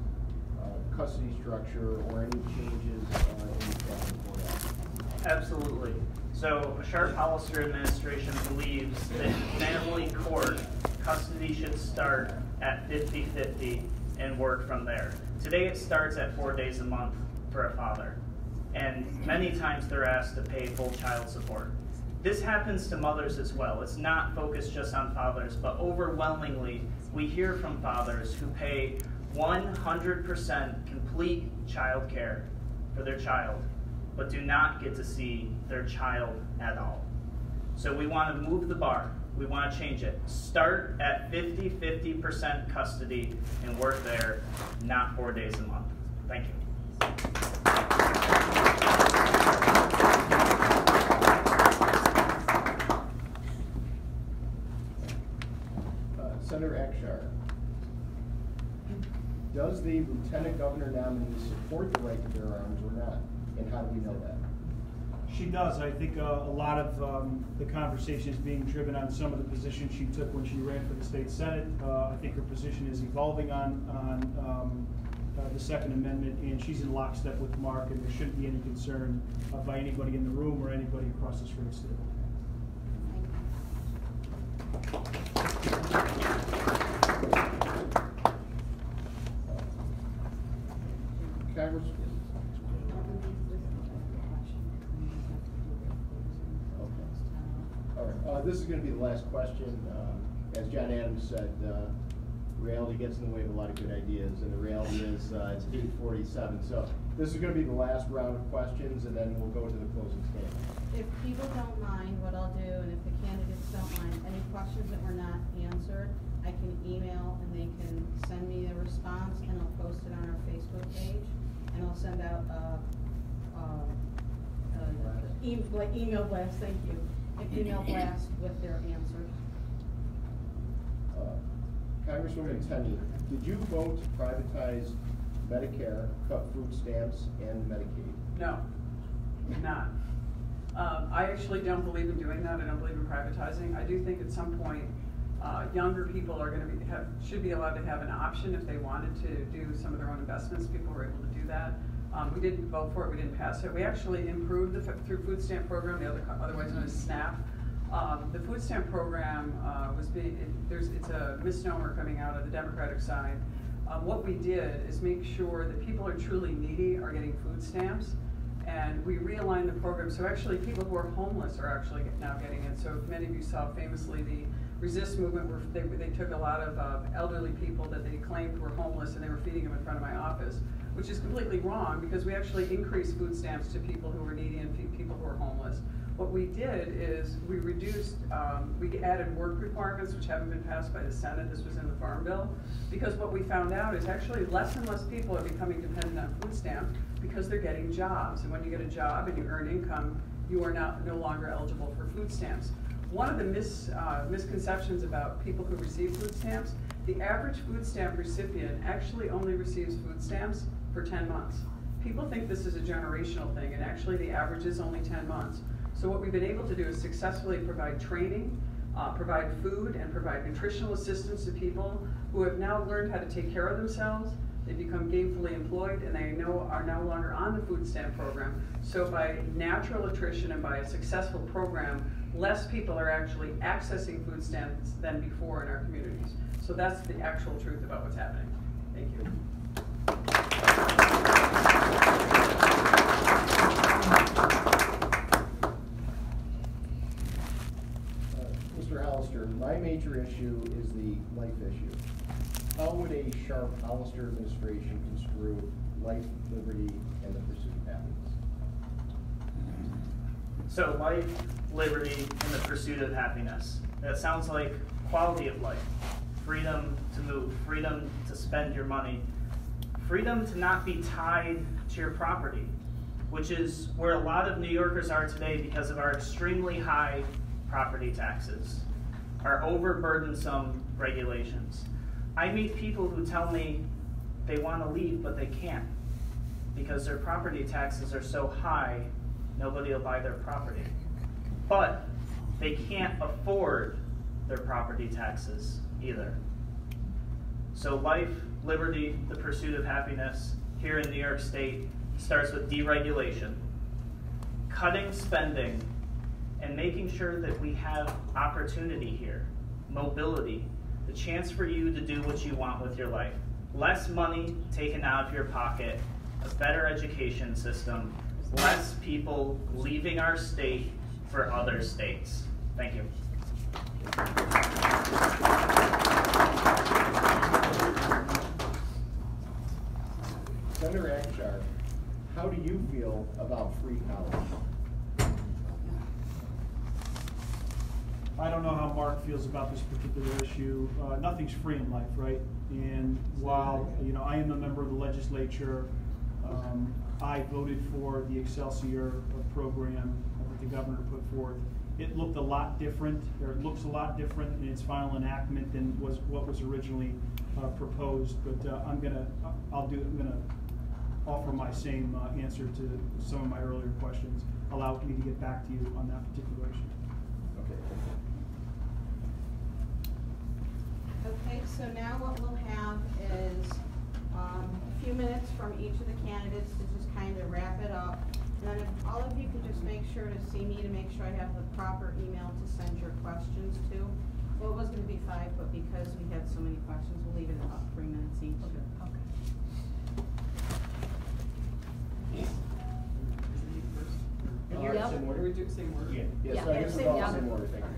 custody structure or any changes in the Family Court Act? Absolutely. So the Sharp-Hollister administration believes that in family court, custody should start at 50-50 and work from there. Today it starts at 4 days a month for a father, and many times they're asked to pay full child support. This happens to mothers as well. It's not focused just on fathers, but overwhelmingly we hear from fathers who pay 100% complete child care for their child, but do not get to see their child at all. So we want to move the bar. We want to change it. Start at 50% custody and work there, not 4 days a month. Thank you. Senator Akshar, does the Lieutenant Governor nominee support the right to bear arms or not? And how do we know that? She does. I think a lot of the conversation is being driven on some of the positions she took when she ran for the state Senate. I think her position is evolving on the Second Amendment, and she's in lockstep with Mark, and there shouldn't be any concern by anybody in the room or anybody across this room still. this is going to be the last question. As John Adams said, reality gets in the way of a lot of good ideas, and the reality is it's 8:47. So this is going to be the last round of questions, and then we'll go to the closing statement. If people don't mind, what I'll do, and if the candidates don't mind, any questions that were not answered, I can email and they can send me a response, and I'll post it on our Facebook page, and I'll send out email blast, thank you, an email blast with their answers. Congresswoman Tenney, did you vote to privatize Medicare, cut food stamps, and Medicaid? No, did not. I actually don't believe in doing that. I don't believe in privatizing. I do think at some point younger people are going to should be allowed to have an option if they wanted to do some of their own investments. People were able to do that. We didn't vote for it. We didn't pass it. We actually improved the through food stamp program, otherwise known as SNAP. The food stamp program it's a misnomer coming out of the Democratic side. What we did is make sure that people who are truly needy are getting food stamps, and we realigned the program so actually people who are homeless are actually now getting it. So if many of you saw famously the Resist movement, where they took a lot of elderly people that they claimed were homeless and they were feeding them in front of my office, which is completely wrong because we actually increased food stamps to people who were needy and people who were homeless. What we did is we reduced, we added work requirements which haven't been passed by the Senate. This was in the Farm Bill, because what we found out is actually less and less people are becoming dependent on food stamps because they're getting jobs. And when you get a job and you earn income, you are no longer eligible for food stamps. One of the misconceptions about people who receive food stamps, the average food stamp recipient actually only receives food stamps for 10 months. People think this is a generational thing, and actually the average is only 10 months. So what we've been able to do is successfully provide training, provide food, and provide nutritional assistance to people who have now learned how to take care of themselves. They become gainfully employed, and they are no longer on the food stamp program. So by natural attrition and by a successful program, less people are actually accessing food stamps than before in our communities. So that's the actual truth about what's happening. Thank you. Mr. Hollister, my major issue is the life issue. How would a sharp Hollister administration construe life, liberty, and the pursuit of happiness? So life, liberty, and the pursuit of happiness. That sounds like quality of life. Freedom to move, freedom to spend your money, freedom to not be tied to your property, which is where a lot of New Yorkers are today because of our extremely high property taxes, our overburdensome regulations. I meet people who tell me they want to leave, but they can't because their property taxes are so high, nobody will buy their property. But they can't afford their property taxes either. So life, liberty, the pursuit of happiness here in New York State starts with deregulation, cutting spending, and making sure that we have opportunity here, mobility, the chance for you to do what you want with your life. Less money taken out of your pocket, a better education system, less people leaving our state for other states. Thank you. Senator Akshar, how do you feel about free college? I don't know how Mark feels about this particular issue. Nothing's free in life, right? And while I am a member of the legislature, I voted for the Excelsior program that the governor put forth. It looked a lot different, or it looks a lot different in its final enactment than what was originally proposed. But I'm gonna offer my same answer to some of my earlier questions. Allow me to get back to you on that particular issue. Okay, so now what we'll have is a few minutes from each of the candidates to just kind of wrap it up. And then if all of you could just make sure to see me to make sure I have the proper email to send your questions to. Well, it was going to be 5, but because we had so many questions, we'll leave it at about 3 minutes each. Okay. Same order? Are we doing same order? Yes, Yeah. I guess we'll follow the same order, thank you.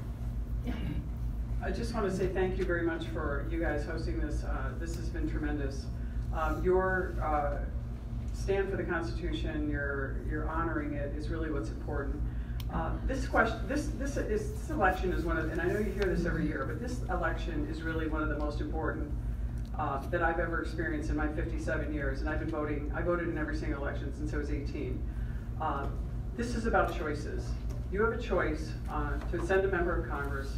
I just want to say thank you very much for you guys hosting this. This has been tremendous. Your stand for the Constitution, you're honoring it is really what's important. This election is one of, and I know you hear this every year, but this election is really one of the most important that I've ever experienced in my 57 years, and I've been voting. I voted in every single election since I was 18. This is about choices. You have a choice to send a member of Congress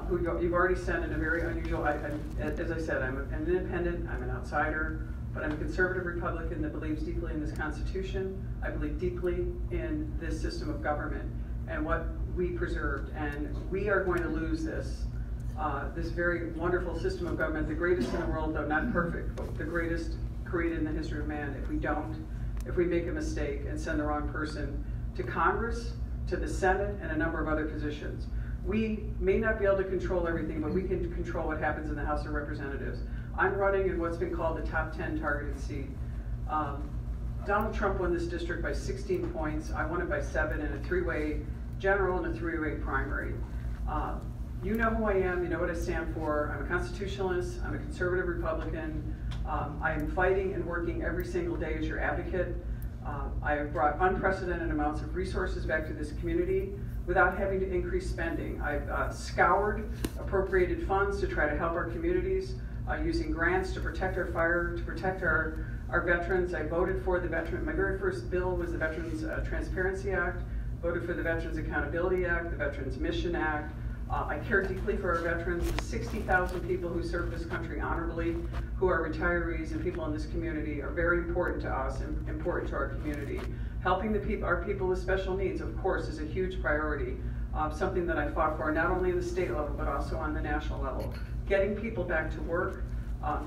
who you've already sent in a very unusual, as I said, I'm an independent, I'm an outsider, but I'm a conservative Republican that believes deeply in this Constitution. I believe deeply in this system of government and what we preserved. And we are going to lose this very wonderful system of government, the greatest in the world, though not perfect, but the greatest created in the history of man. If we make a mistake and send the wrong person to Congress, to the Senate, and a number of other positions. We may not be able to control everything, but we can control what happens in the House of Representatives. I'm running in what's been called the top 10 targeted seat. Donald Trump won this district by 16 points. I won it by 7 in a 3-way general and a 3-way primary. You know who I am, you know what I stand for. I'm a constitutionalist, I'm a conservative Republican. I am fighting and working every single day as your advocate. I have brought unprecedented amounts of resources back to this community without having to increase spending. I've scoured appropriated funds to try to help our communities, using grants to protect our fire, to protect our veterans. I voted for the veteran, my very first bill was the Veterans Transparency Act, voted for the Veterans Accountability Act, the Veterans Mission Act. I care deeply for our veterans, the 60,000 people who serve this country honorably, who are retirees and people in this community are very important to us and important to our community. Helping our people with special needs, of course, is a huge priority, something that I fought for not only at the state level, but also on the national level. Getting people back to work,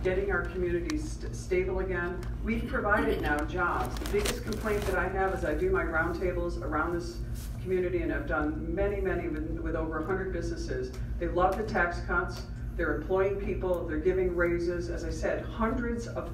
getting our communities stable again. We've provided now jobs. The biggest complaint that I have is I do my roundtables around this community, and I've done many with over 100 businesses. They love the tax cuts. They're employing people. They're giving raises. As I said, hundreds of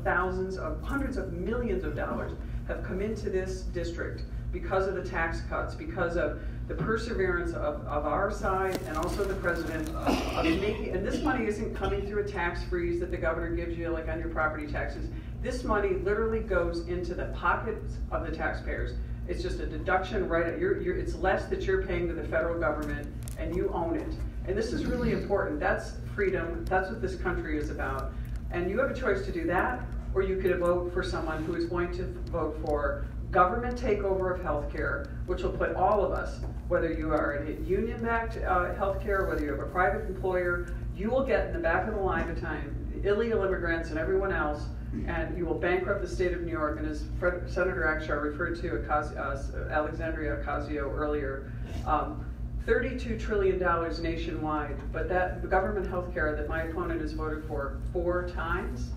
millions of dollars have come into this district because of the tax cuts, because of the perseverance of our side and also the president of making, and this money isn't coming through a tax freeze that the governor gives you like on your property taxes. This money literally goes into the pockets of the taxpayers. It's just a deduction right at it's less that you're paying to the federal government and you own it. And this is really important. That's freedom. That's what this country is about. And you have a choice to do that, or you could vote for someone who is going to vote for government takeover of healthcare, which will put all of us, whether you are in union-backed healthcare, whether you have a private employer, you will get in the back of the line behind illegal immigrants and everyone else, and you will bankrupt the state of New York. And as Senator Akshar referred to Alexandria Ocasio earlier, $32 trillion nationwide, but that government health care that my opponent has voted for four times,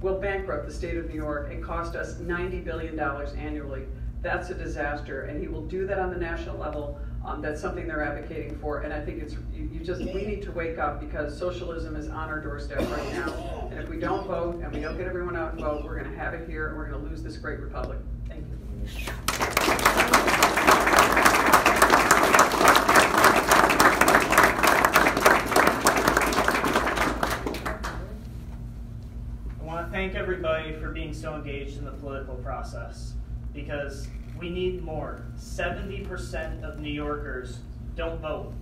will bankrupt the state of New York and cost us $90 billion annually. That's a disaster, and he will do that on the national level. That's something they're advocating for, and I think it's we need to wake up, because socialism is on our doorstep right now. And if we don't vote and we don't get everyone out and vote, we're going to have it here, and we're going to lose this great republic. Thank you. Thank everybody for being so engaged in the political process, because we need more. 70% of New Yorkers don't vote.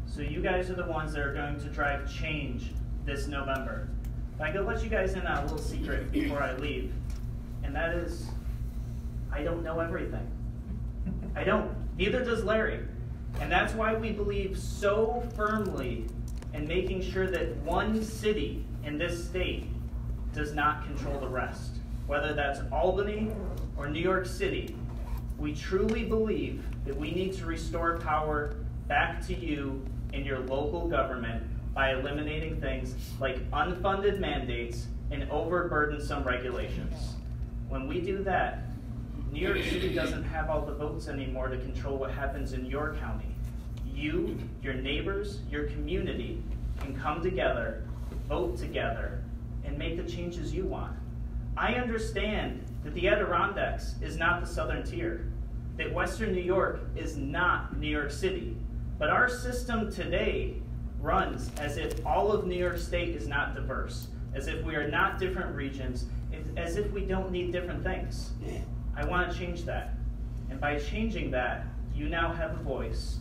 So you guys are the ones that are going to drive change this November. I'm going to let you guys in on a little secret before I leave, and that is, I don't know everything. I don't. Neither does Larry. And that's why we believe so firmly in making sure that one city in this state does not control the rest. Whether that's Albany or New York City, we truly believe that we need to restore power back to you in your local government by eliminating things like unfunded mandates and overburdensome regulations. When we do that, New York City doesn't have all the votes anymore to control what happens in your county. You, your neighbors, your community can come together, vote together, and make the changes you want. I understand that the Adirondacks is not the southern tier, that Western New York is not New York City, But our system today runs as if all of New York State is not diverse, as if we are not different regions, as if we don't need different things. I want to change that. And by changing that, you now have a voice.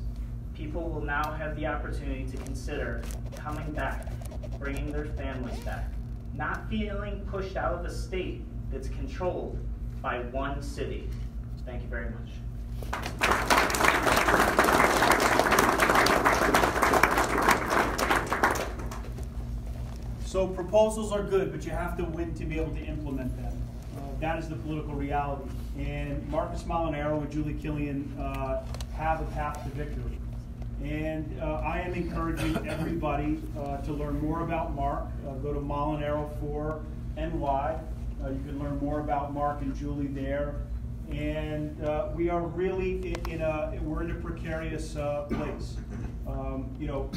People will now have the opportunity to consider coming back, bringing their families back, not feeling pushed out of a state that's controlled by one city. Thank you very much. So proposals are good, but you have to win to be able to implement them. That is the political reality. And Marcus Molinaro and Julie Killian have a path to victory. And I am encouraging everybody to learn more about Mark. Go to Molinaro4NY. You can learn more about Mark and Julie there. And we are really we're in a precarious place.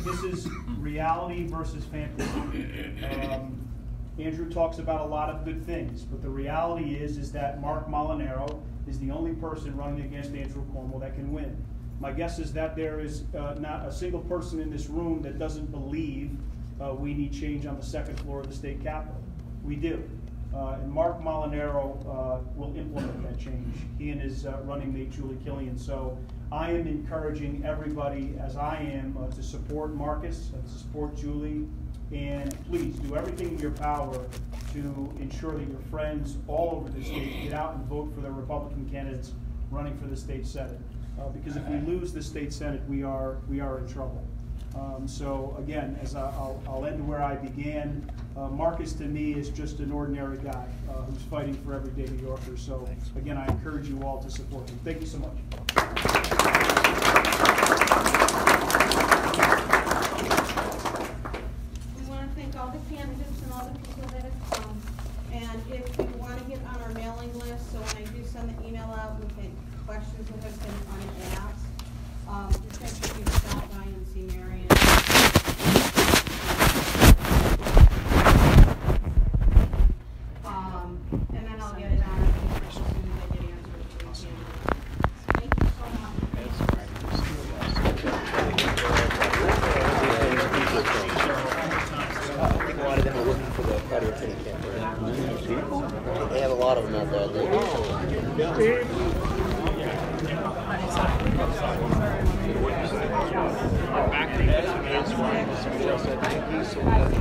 This is reality versus fantasy. Andrew talks about a lot of good things, but the reality is that Mark Molinaro is the only person running against Andrew Cuomo that can win. My guess is that there is not a single person in this room that doesn't believe we need change on the second floor of the state capitol. We do. And Mark Molinaro will implement that change. He and his running mate, Julie Killian. So I am encouraging everybody, as I am, to support Marcus, to support Julie, and please do everything in your power to ensure that your friends all over the state get out and vote for the Republican candidates running for the state Senate. Because if we lose the state Senate, we are in trouble. So again, as I'll end where I began. Marcus to me is just an ordinary guy who's fighting for everyday New Yorkers. So again, I encourage you all to support him. Thank you so much. We want to thank all the candidates and all the people that have come. And if you want to get on our mailing list, so when I do send the email out with the questions that have been unasked, just make sure you stop by and see Marion. And then I'll get it on as soon as I get answers from the candidates. Thank you so much. I think a lot of them are looking for the patio Tenney camper. They have a lot of them out there. Back to the